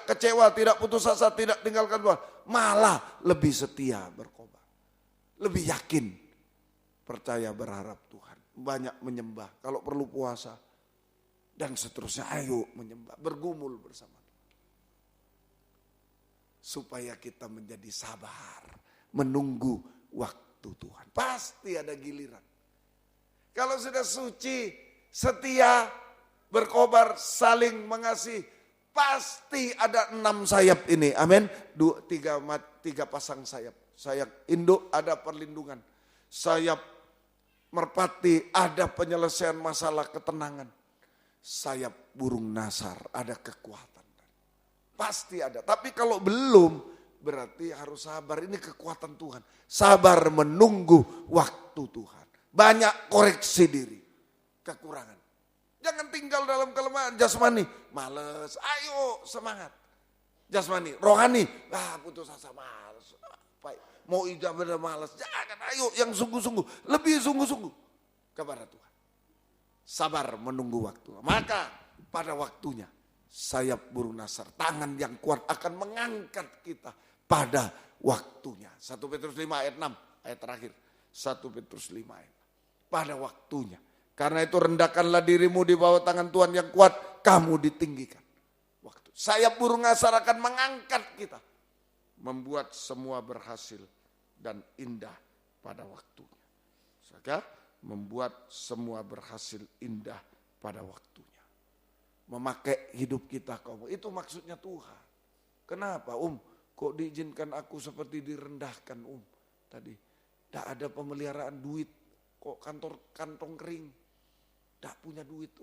S1: kecewa, tidak putus asa, tidak tinggalkan Tuhan, malah lebih setia berkobar, lebih yakin, percaya berharap Tuhan, banyak menyembah, kalau perlu puasa dan seterusnya. Ayo menyembah, bergumul bersama Tuhan, supaya kita menjadi sabar, menunggu waktu Tuhan. Pasti ada giliran. Kalau sudah suci, setia, berkobar, saling mengasihi, pasti ada 6 sayap ini. Amin. 3 pasang sayap. Sayap induk ada perlindungan. Sayap merpati ada penyelesaian masalah ketenangan. Sayap burung nasar ada kekuatan. Pasti ada. Tapi kalau belum, berarti harus sabar. Ini kekuatan Tuhan. Sabar menunggu waktu Tuhan. Banyak koreksi diri, kekurangan. Jangan tinggal dalam kelemahan jasmani, males. Ayo semangat. Jasmani, rohani, putus asa, males. Mau ijabah males. Jangan, ayo yang sungguh-sungguh, lebih sungguh-sungguh kepada Tuhan. sabar menunggu waktu. Maka pada waktunya sayap burung Nasar, tangan yang kuat akan mengangkat kita pada waktunya. 1 Petrus 5 ayat 6, ayat terakhir. 1 Petrus 5 ayat 6. Pada waktunya. Karena itu rendahkanlah dirimu di bawah tangan Tuhan yang kuat, kamu ditinggikan. Waktu. Sayap burung Nasar akan mengangkat kita. Membuat semua berhasil dan indah pada waktunya. Saudara, membuat semua berhasil indah pada waktunya. Memakai hidup kita kaum. Itu maksudnya Tuhan. Kenapa kok diizinkan aku seperti direndahkan tadi? Tidak ada pemeliharaan duit. Kok kantong kering. Tidak punya duit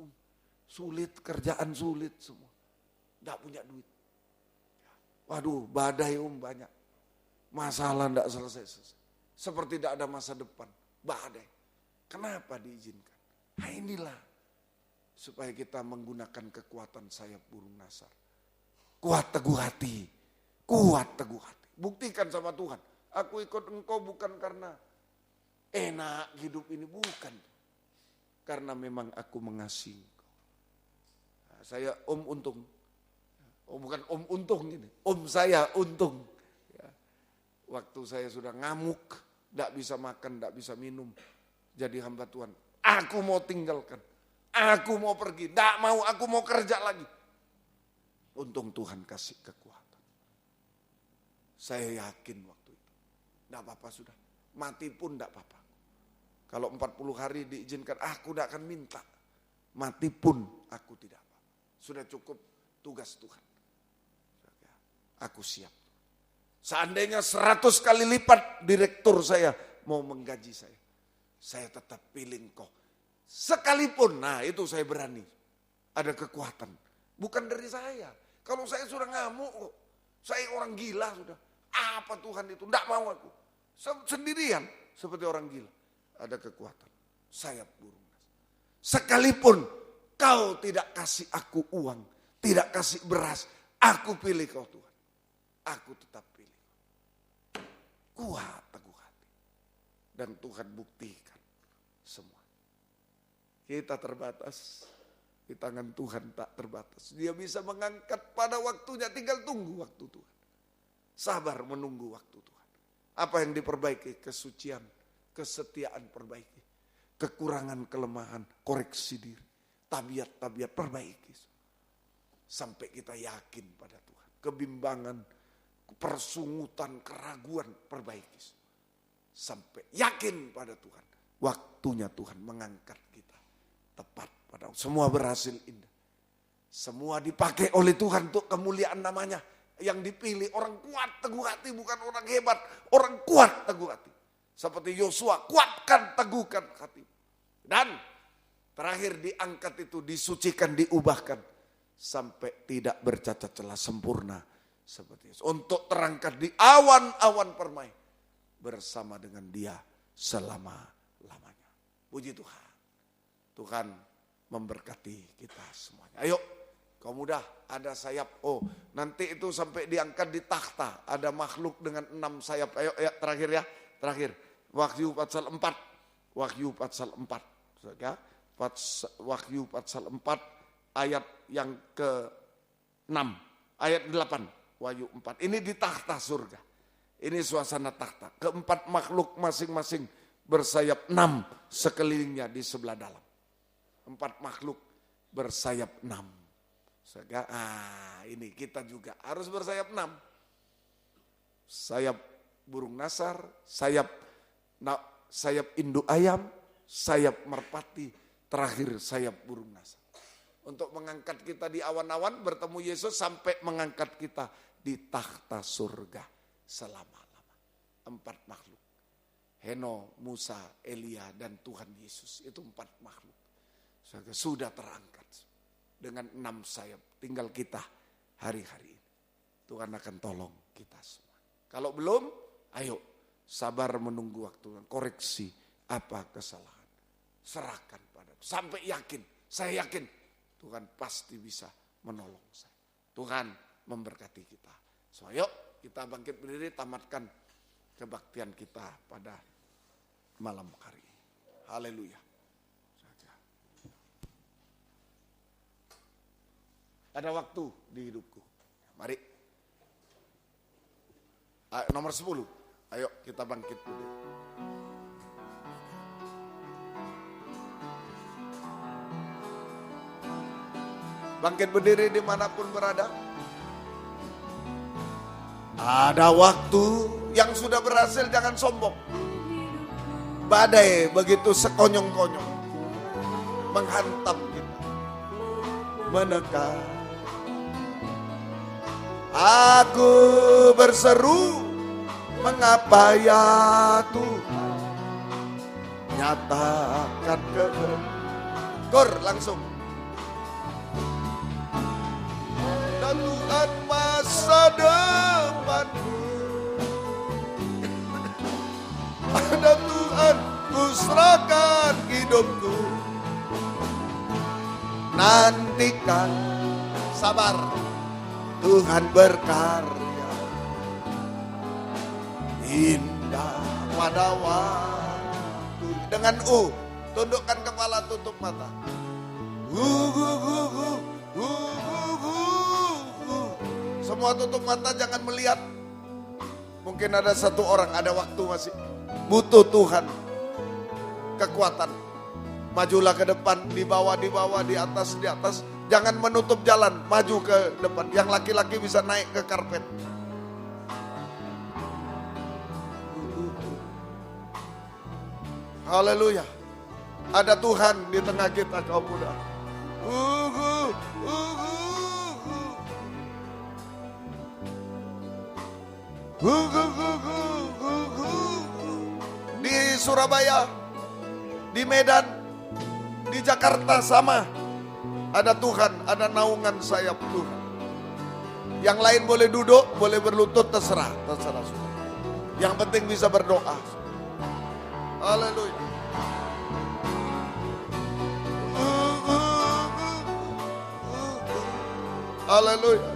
S1: Sulit, kerjaan sulit semua. Tidak punya duit. Waduh, badai banyak. Masalah tidak selesai. Seperti tidak ada masa depan. Badai. Kenapa diizinkan? Nah inilah. Supaya kita menggunakan kekuatan sayap burung Nasar. Kuat teguh hati. Kuat teguh hati. Buktikan sama Tuhan. Aku ikut engkau bukan karena enak hidup ini. Bukan. Karena memang aku mengasihi engkau. Nah, saya untung. Bukan untung ini. Saya untung. Ya. Waktu saya sudah ngamuk. Tidak bisa makan, tidak bisa minum. Jadi hamba Tuhan. Aku mau tinggalkan. Aku mau pergi. Tidak mau, aku mau kerja lagi. Untung Tuhan kasih kekuatan. Saya yakin waktu itu. Tidak apa-apa sudah. Mati pun tidak apa-apa. Kalau 40 hari diizinkan, aku tidak akan minta. Mati pun aku tidak apa-apa. Sudah cukup tugas Tuhan. Aku siap. Seandainya 100 kali lipat direktur saya mau menggaji saya tetap pilih engkau. Sekalipun, nah itu saya berani. Ada kekuatan. Bukan dari saya. Kalau saya sudah ngamuk, saya orang gila sudah. Apa Tuhan itu? Tidak mau aku. Sendirian seperti orang gila. Ada kekuatan. Sayap burung. Sekalipun kau tidak kasih aku uang, tidak kasih beras, aku pilih kau Tuhan. Aku tetap pilih. Kuat teguh hati. Dan Tuhan buktikan semua. Kita terbatas. Di tangan Tuhan tak terbatas. Dia bisa mengangkat pada waktunya. Tinggal tunggu waktu Tuhan. Sabar menunggu waktu Tuhan. Apa yang diperbaiki? Kesucian. Kesetiaan perbaiki. Kekurangan, kelemahan, koreksi diri. Tabiat-tabiat perbaiki. Sampai kita yakin pada Tuhan. Kebimbangan, persungutan, keraguan perbaiki. Sampai yakin pada Tuhan. Waktunya Tuhan mengangkat kita. Tepat pada semua berhasil indah. Semua dipakai oleh Tuhan untuk kemuliaan namanya. Yang dipilih orang kuat teguh hati, bukan orang hebat. Orang kuat teguh hati. Seperti Yosua, kuatkan teguhkan hati. Dan terakhir diangkat itu, disucikan, diubahkan. Sampai tidak bercacat celah, sempurna. Seperti itu. Untuk terangkat di awan-awan permai. Bersama dengan dia selama-lamanya. Puji Tuhan. Tuhan memberkati kita semuanya. Ayo, kau mudah ada sayap. Nanti itu sampai diangkat di takhta. Ada makhluk dengan 6 sayap. Ayo ya, terakhir ya. Terakhir. Wahyu pasal 4. Wahyu pasal 4. Ya. Wahyu pasal 4 ayat yang ke-6. Ayat 8. Wahyu 4. Ini di takhta surga. Ini suasana takhta. Keempat makhluk masing-masing bersayap 6 sekelilingnya di sebelah dalam. 4 makhluk bersayap 6. Ini kita juga harus bersayap 6. Sayap burung Nasar, sayap induk ayam, sayap merpati, terakhir sayap burung Nasar. Untuk mengangkat kita di awan-awan bertemu Yesus sampai mengangkat kita di takhta surga selama-lama. 4 makhluk. Heno, Musa, Elia, dan Tuhan Yesus. Itu 4 makhluk. Sudah terangkat. Dengan 6 sayap. Tinggal kita hari-hari ini. Tuhan akan tolong kita semua. Kalau belum, ayo sabar menunggu waktu. Koreksi apa kesalahan. Serahkan pada sampai yakin. Saya yakin Tuhan pasti bisa menolong saya. Tuhan memberkati kita. So, yuk kita bangkit berdiri, tamatkan kebaktian kita pada malam hari ini. Haleluya. Ada waktu di hidupku. Mari. Nomor 10. Ayo kita bangkit berdiri. Bangkit berdiri dimanapun berada. Ada waktu yang sudah berhasil, jangan sombong. Badai begitu sekonyong-konyong menghantam kita, menekan. Aku berseru, mengapa ya Tuhan, nyatakan Kor langsung. Dan Tuhan masa depanku, ada Tuhan ku serahkan hidupku. Nantikan, sabar, Tuhan berkarya indah pada waktu. Dengan tundukkan kepala, tutup mata. Semua tutup mata, jangan melihat. Mungkin ada satu orang, ada waktu masih butuh Tuhan kekuatan. Majulah ke depan, di bawah, di atas, di atas. Jangan menutup jalan, maju ke depan. Yang laki-laki bisa naik ke karpet. Haleluya. Ada Tuhan di tengah kita, kaum muda. Di Surabaya, di Medan, di Jakarta sama. Ada Tuhan, ada naungan sayap Tuhan. Yang lain boleh duduk, boleh berlutut, terserah sudah. Yang penting bisa berdoa. Haleluya. Haleluya.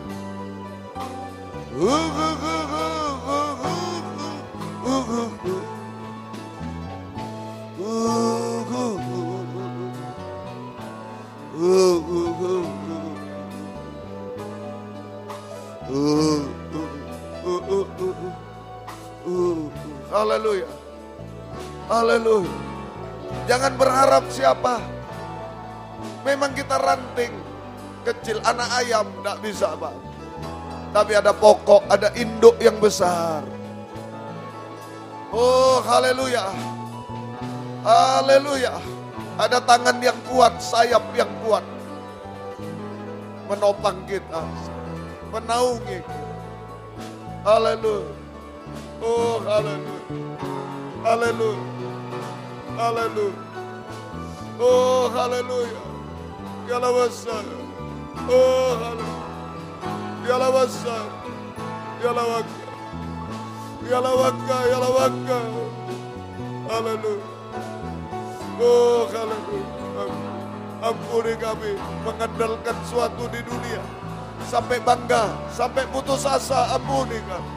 S1: Haleluya. Haleluya. Jangan berharap siapa. Memang kita ranting kecil, anak ayam tidak bisa, Pak. Tapi ada pokok, ada induk yang besar. Oh, haleluya. Haleluya. Ada tangan yang kuat, sayap yang kuat. Menopang kita, menaungi kita. Haleluya. Oh, haleluya. Haleluya. Haleluya. Oh, haleluya. Yala besar. Oh, haleluya. Yala besar. Yala waka. Yala waka, yala waka. Haleluya. Oh, haleluya. Ampuni kami mengandalkan suatu di dunia. Sampai bangga, sampai putus asa, ampuni kami.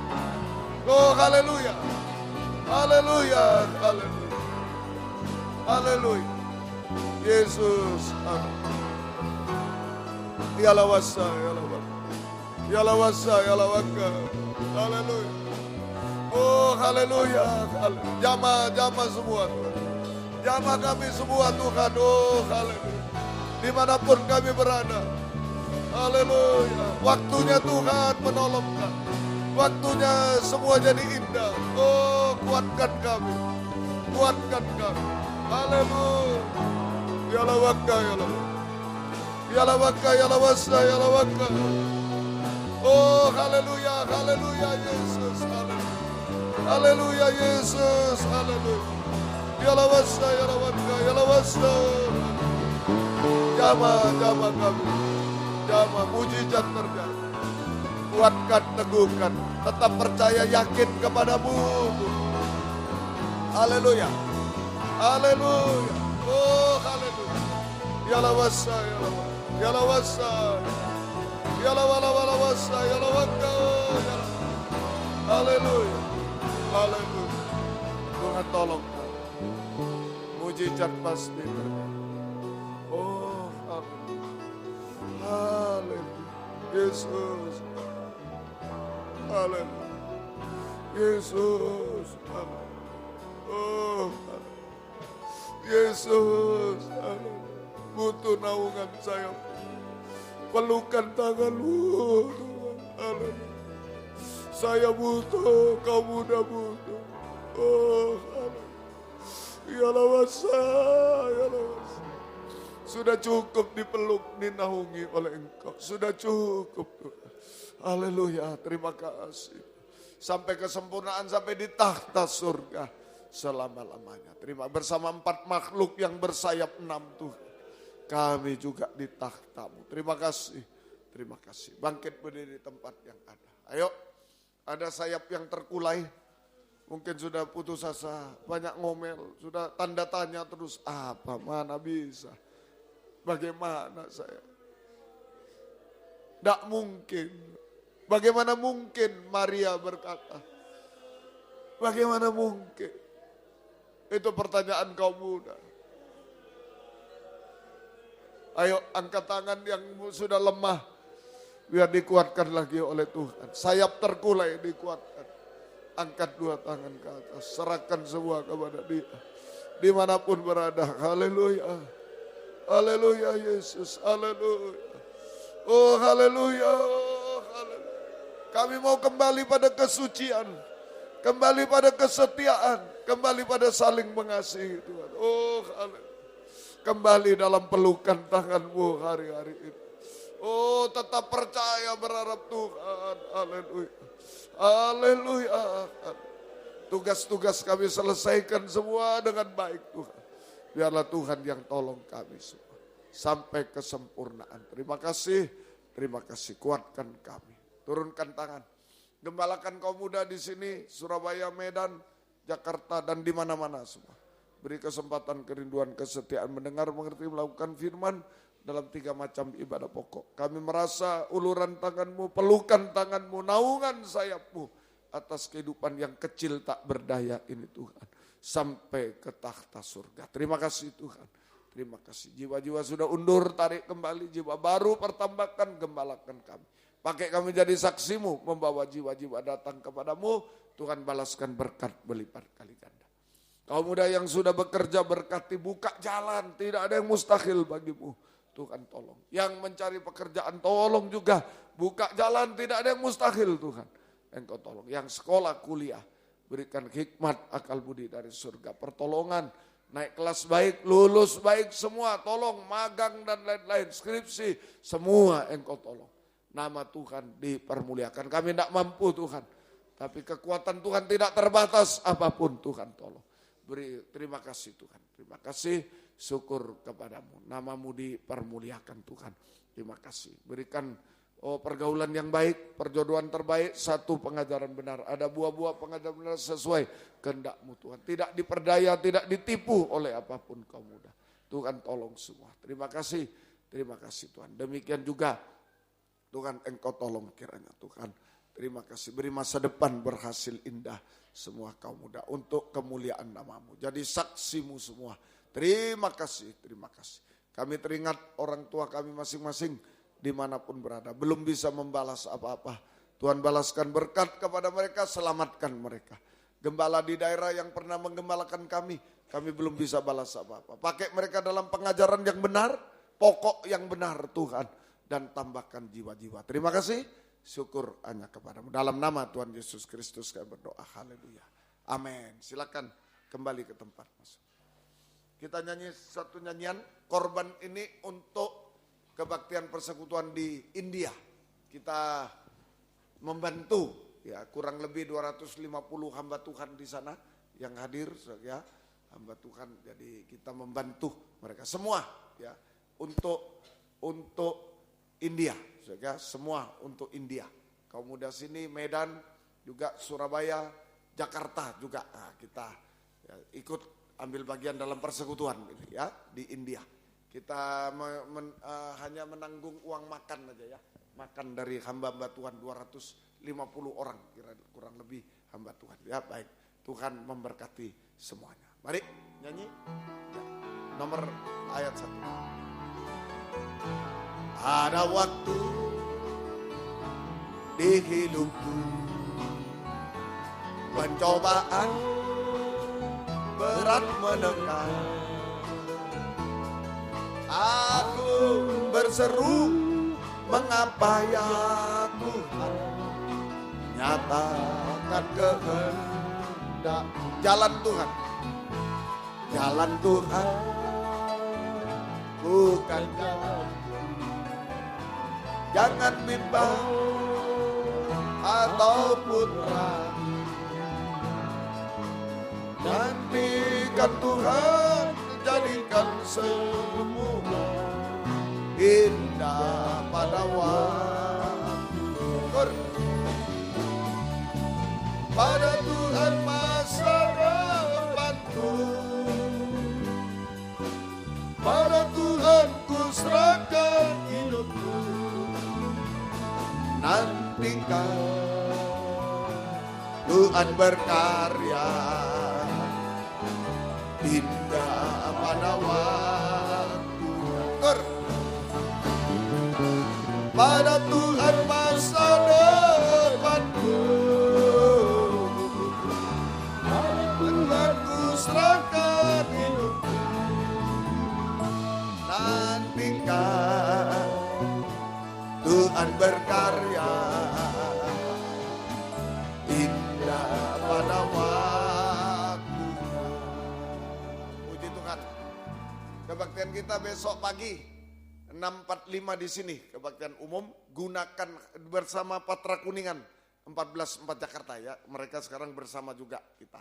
S1: Oh, haleluya. Haleluya. Haleluya. Haleluya. Yesus. Yala wasa, yala waka. Yala wasa, yala waka. Haleluya. Oh, haleluya. Jamaah semua Tuhan. Jamaah kami semua Tuhan. Oh, haleluya. Dimanapun kami berada. Haleluya. Waktunya Tuhan menolong kami. Waktunya semua jadi indah. Oh, kuatkan kami. Kuatkan kami. Haleluya. Yala waka, yala waka. Yala waka, yala wasa, yala waka. Oh, haleluya, haleluya Yesus. Haleluya. Haleluya Yesus. Haleluya. Yala wasa, yala waka, yala wasa. Jamaah kami. Jamaah mujizat terjadi. Kuatkan, teguhkan, tetap percaya, yakin kepadamu. Haleluya. Haleluya. Oh, haleluya. Yala wasa, yala waka. Yala wasa. Yala wala wala wasa, yala waka. Haleluya. Haleluya. Tuhan tolong. Mujizat pasti terjadi. Oh, haleluya. Haleluya. Yesus. Haleluya. Yesus. Oh, Yesus. Butuh naungan saya. Pelukan tangan-Mu, Tuhan. Haleluya. Saya butuh, kau muda butuh. Oh, ya lawasa, ya lawasa. Sudah cukup dipeluk, dinaungi oleh Engkau. Sudah cukup, Tuhan. Haleluya, terima kasih. Sampai kesempurnaan, sampai di takhta surga selama-lamanya. Terima bersama 4 makhluk yang bersayap 6 Tuhan. Kami juga di takhta-Mu. Terima kasih, terima kasih. Bangkit berdiri di tempat yang ada. Ayo, ada sayap yang terkulai. Mungkin sudah putus asa, banyak ngomel, sudah tanda tanya terus. Apa, mana bisa? Bagaimana saya? Tidak mungkin. Bagaimana mungkin Maria berkata? Bagaimana mungkin? Itu pertanyaan kaum muda. Ayo angkat tangan yang sudah lemah. Biar dikuatkan lagi oleh Tuhan. Sayap terkulai dikuatkan. Angkat 2 tangan ke atas. Serahkan semua kepada Dia. Dimanapun berada. Haleluya. Haleluya Yesus. Haleluya. Oh haleluya. Haleluya. Kami mau kembali pada kesucian. Kembali pada kesetiaan. Kembali pada saling mengasihi Tuhan. Oh haleluya. Kembali dalam pelukan tangan-Mu hari-hari ini. Oh tetap percaya berharap Tuhan. Haleluya. Haleluya. Tugas-tugas kami selesaikan semua dengan baik Tuhan. Biarlah Tuhan yang tolong kami semua. Sampai kesempurnaan. Terima kasih. Terima kasih. Kuatkan kami. Turunkan tangan. Gembalakan kaum muda di sini. Surabaya, Medan, Jakarta dan di mana-mana semua. Beri kesempatan kerinduan kesetiaan mendengar, mengerti, melakukan firman dalam 3 macam ibadah pokok. Kami merasa uluran tangan-Mu, pelukan tangan-Mu, naungan sayap-Mu atas kehidupan yang kecil tak berdaya ini Tuhan. Sampai ke takhta surga. Terima kasih Tuhan. Terima kasih. Jiwa-jiwa sudah undur, tarik kembali. Jiwa baru pertambahkan, gembalakan kami. Pakai kami jadi saksi-Mu, membawa jiwa-jiwa datang kepadamu. Tuhan balaskan berkat berlipat kali ganda. Kaum muda yang sudah bekerja berkati, buka jalan, tidak ada yang mustahil bagimu. Tuhan tolong. Yang mencari pekerjaan tolong juga. Buka jalan, tidak ada yang mustahil Tuhan. Engkau tolong. Yang sekolah, kuliah, berikan hikmat, akal budi dari surga. Pertolongan, naik kelas baik, lulus baik semua. Tolong, magang dan lain-lain, skripsi, semua Engkau tolong. Nama Tuhan dipermuliakan. Kami tidak mampu Tuhan. Tapi kekuatan Tuhan tidak terbatas, apapun Tuhan tolong. Beri terima kasih Tuhan. Terima kasih, syukur kepadamu. Namamu dipermuliakan Tuhan. Terima kasih. Berikan pergaulan yang baik, perjodohan terbaik, satu pengajaran benar. Ada buah-buah pengajaran benar sesuai kehendak-Mu Tuhan. Tidak diperdaya, tidak ditipu oleh apapun kaum muda. Tuhan tolong semua. Terima kasih Tuhan. Demikian juga Tuhan Engkau tolong kiranya Tuhan. Terima kasih. Beri masa depan berhasil indah semua kaum muda untuk kemuliaan nama-Mu. Jadi saksi-Mu semua. Terima kasih, terima kasih. Kami teringat orang tua kami masing-masing dimanapun berada. Belum bisa membalas apa-apa. Tuhan balaskan berkat kepada mereka, selamatkan mereka. Gembala di daerah yang pernah menggembalakan kami belum bisa balas apa-apa. Pakai mereka dalam pengajaran yang benar, pokok yang benar Tuhan. Dan tambahkan jiwa-jiwa. Terima kasih. Syukur hanya kepadamu. Dalam nama Tuhan Yesus Kristus kami berdoa. Haleluya. Amin. Silakan kembali ke tempat masuk. Kita nyanyi satu nyanyian. Korban ini untuk kebaktian persekutuan di India. Kita membantu ya kurang lebih 250 hamba Tuhan di sana yang hadir ya. Hamba Tuhan. Jadi kita membantu mereka semua ya untuk India, ya, semua untuk India. Kaum muda sini, Medan, juga Surabaya, Jakarta juga. Nah, kita ya, ikut ambil bagian dalam persekutuan ini, ya di India. Kita hanya menanggung uang makan aja ya, makan dari hamba-hamba Tuhan 250 orang kurang lebih hamba Tuhan. Ya baik, Tuhan memberkati semuanya. Mari nyanyi. Ya, nomor ayat 1. Ada waktu di hidupku. Pencobaan berat menekan, aku berseru, mengapa ya Tuhan, nyatakan kehendak. Jalan Tuhan, jalan Tuhan bukan jalan. Jangan bimbang ataupun ragu, nantikan Tuhan, jadikan semua indah pada waktu. Pada Tuhan masa depanku, pada Tuhan ku serahkan hidupku. Nantikan Tuhan berkarya indah pada waktu. Pada Tuhan masa depanku, aku serahkan hidupku. Nantikan Tuhan berkarya indah pada waktu. Puji Tuhan. Kebaktian kita besok pagi 6.45 di sini, kebaktian umum. Gunakan bersama Patra Kuningan 14.4 Jakarta ya. Mereka sekarang bersama juga kita.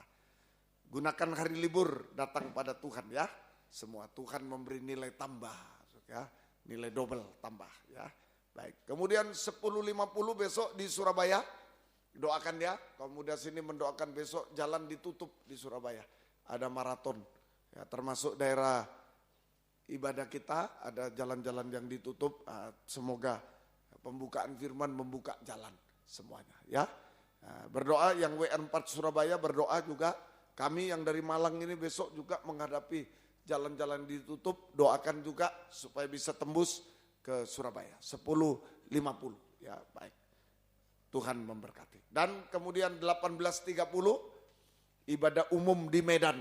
S1: Gunakan hari libur datang pada Tuhan ya. Semua Tuhan memberi nilai tambah ya, nilai double tambah ya. Baik. Kemudian 10.50 besok di Surabaya. Doakan ya. Pemuda sini mendoakan besok jalan ditutup di Surabaya. Ada maraton ya, termasuk daerah ibadah kita ada jalan-jalan yang ditutup. Semoga pembukaan firman membuka jalan semuanya ya. Berdoa yang WR4 Surabaya berdoa juga. Kami yang dari Malang ini besok juga menghadapi jalan-jalan ditutup. Doakan juga supaya bisa tembus ke Surabaya 10.50 ya. Baik, Tuhan memberkati. Dan kemudian 18.30 ibadah umum di Medan,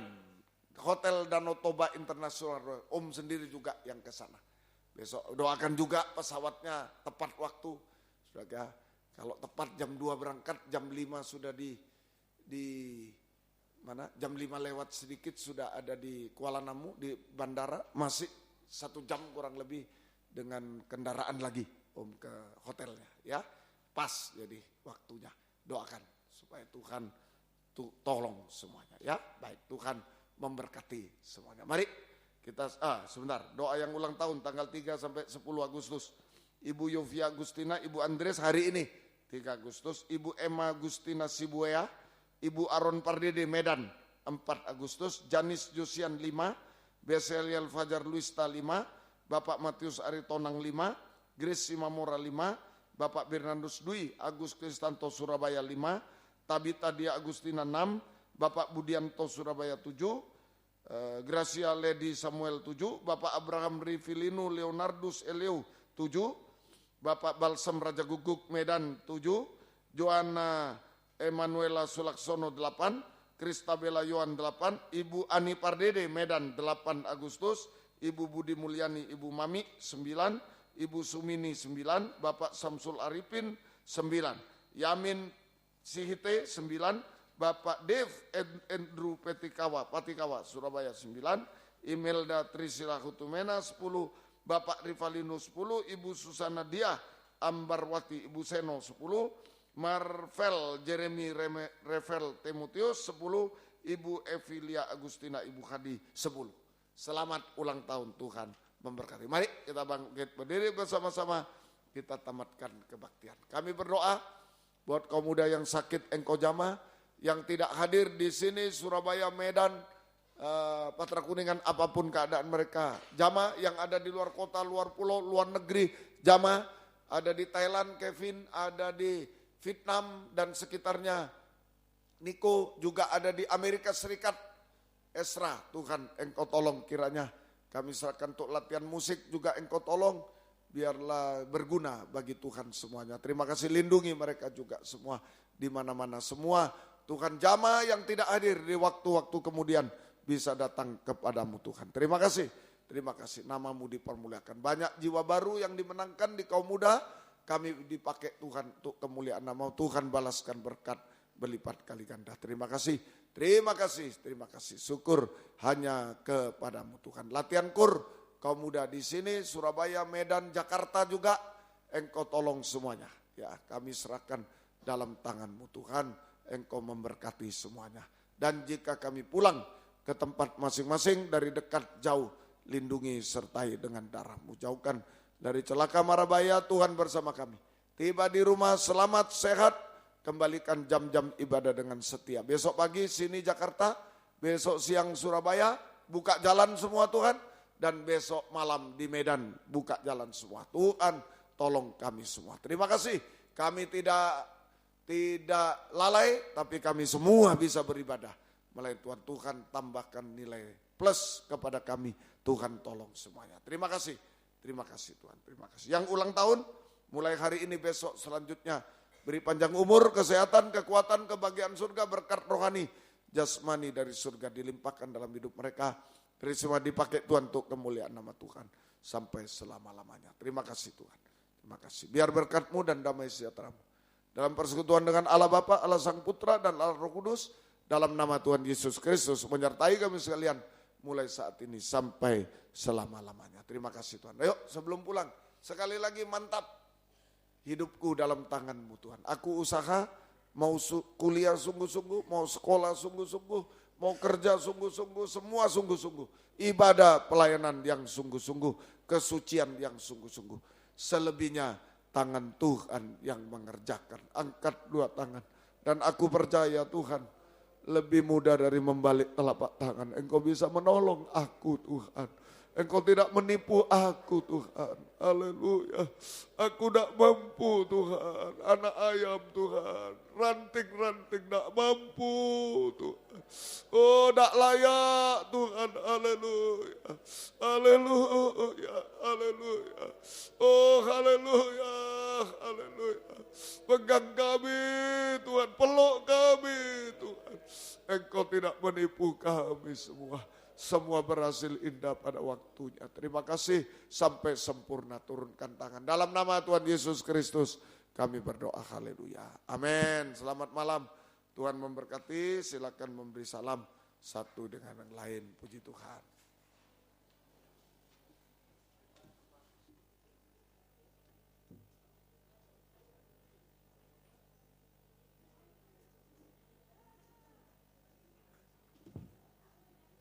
S1: Hotel Danau Toba Internasional. Om sendiri juga yang ke sana. Besok doakan juga pesawatnya tepat waktu. Sudah ya, kalau tepat jam 2 berangkat, jam 5 sudah di mana? Jam 5 lewat sedikit sudah ada di Kuala Namu di bandara. Masih 1 jam kurang lebih dengan kendaraan lagi Om ke hotelnya ya. Pas jadi waktunya. Doakan supaya Tuhan tolong semuanya ya. Baik, Tuhan memberkati semuanya. Mari kita sebentar, doa yang ulang tahun tanggal 3 sampai 10 Agustus. Ibu Yovia Agustina, Ibu Andres hari ini 3 Agustus, Ibu Emma Agustina Sibuea, Ibu Aron Pardede Medan 4 Agustus, Janis Josian 5, Beseliel Fajar Luista 5, Bapak Matius Aritonang 5, Grace Simamora 5, Bapak Bernardus Dwi Agus Kristanto Surabaya 5, Tabita Dia Agustina 6, Bapak Budianto Surabaya 7, Gracia Lady Samuel 7, Bapak Abraham Rifilinu Leonardus Eleu 7, Bapak Balsam Raja Guguk Medan 7, Joanna Emanuela Sulaksono 8, Kristabella Yohan 8, Ibu Ani Pardede Medan 8 Agustus, Ibu Budi Mulyani Ibu Mami 9, Ibu Sumini 9, Bapak Samsul Arifin 9, Yamin Sihite 9, Bapak Dev Andrew Patikawa Surabaya 9, Imelda Trisila Hutumena 10, Bapak Rivalino 10, Ibu Susana Dia Ambarwati Ibu Seno 10, Marvel Jeremy Revel Timotius 10, Ibu Evilia Agustina Ibu Khadi 10. Selamat ulang tahun, Tuhan memberkati. Mari kita bangkit berdiri bersama-sama, kita tamatkan kebaktian. Kami berdoa buat kaum muda yang sakit engkau jamah, yang tidak hadir di sini Surabaya, Medan, Patra Kuningan, apapun keadaan mereka. Jamaah yang ada di luar kota, luar pulau, luar negeri, jamaah ada di Thailand, Kevin, ada di Vietnam dan sekitarnya. Niko juga ada di Amerika Serikat. Esra, Tuhan engkau tolong kiranya. Kami serahkan untuk latihan musik juga engkau tolong. biarlah berguna bagi Tuhan semuanya. Terima kasih, lindungi mereka juga semua di mana-mana semua. Tuhan jamaah yang tidak hadir di waktu-waktu kemudian bisa datang kepadamu Tuhan. Terima kasih, namamu dipermuliakan. Banyak jiwa baru yang dimenangkan di kaum muda, kami dipakai Tuhan untuk kemuliaan namamu. Tuhan balaskan berkat berlipat kali ganda. Terima kasih. Syukur hanya kepadamu Tuhan. Latihan kur kaum muda di sini, Surabaya, Medan, Jakarta juga, Engkau tolong semuanya. Ya, kami serahkan dalam tangan-Mu Tuhan, Engkau memberkati semuanya. Dan jika kami pulang ke tempat masing-masing dari dekat jauh, lindungi sertai dengan darah-Mu. Jauhkan dari celaka mara bahaya, Tuhan bersama kami. Tiba di rumah selamat, sehat, kembalikan jam-jam ibadah dengan setia. Besok pagi sini Jakarta, besok siang Surabaya, buka jalan semua Tuhan. Dan besok malam di Medan buka jalan semua. Tuhan tolong kami semua. Terima kasih. Kami tidak lalai, tapi kami semua bisa beribadah. Melainkan Tuhan tambahkan nilai plus kepada kami. Tuhan tolong semuanya. Terima kasih Tuhan. Terima kasih. Yang ulang tahun mulai hari ini, besok, selanjutnya beri panjang umur, kesehatan, kekuatan, kebahagiaan surga, berkat rohani, jasmani dari surga dilimpahkan dalam hidup mereka. Semua dipakai Tuhan untuk kemuliaan nama Tuhan sampai selama-lamanya. Terima kasih Tuhan. Terima kasih. Biar berkat-Mu dan damai sejahtera-Mu dalam persekutuan dengan Allah Bapa, Allah Sang Putra dan Allah Roh Kudus, dalam nama Tuhan Yesus Kristus menyertai kami sekalian mulai saat ini sampai selama-lamanya. Terima kasih Tuhan. Ayo sebelum pulang sekali lagi mantap. Hidupku dalam tangan-Mu Tuhan. Aku usaha, mau kuliah sungguh-sungguh, mau sekolah sungguh-sungguh, mau kerja sungguh-sungguh, semua sungguh-sungguh. Ibadah pelayanan yang sungguh-sungguh, kesucian yang sungguh-sungguh. Selebihnya tangan Tuhan yang mengerjakan. Angkat dua tangan. Dan aku percaya Tuhan, lebih mudah dari membalik telapak tangan. Engkau bisa menolong aku Tuhan. Engkau tidak menipu aku Tuhan. Haleluya. Aku tidak mampu Tuhan. Anak ayam Tuhan. Ranting-ranting tidak mampu Tuhan. Oh tidak layak Tuhan. Haleluya. Haleluya. Haleluya. Oh haleluya. Haleluya. Pegang kami Tuhan. Peluk kami Tuhan. Engkau tidak menipu kami semua. Semua berhasil indah pada waktunya. Terima kasih sampai sempurna, turunkan tangan. Dalam nama Tuhan Yesus Kristus kami berdoa, haleluya. Amin. Selamat malam. Tuhan memberkati, silakan memberi salam satu dengan yang lain. Puji Tuhan.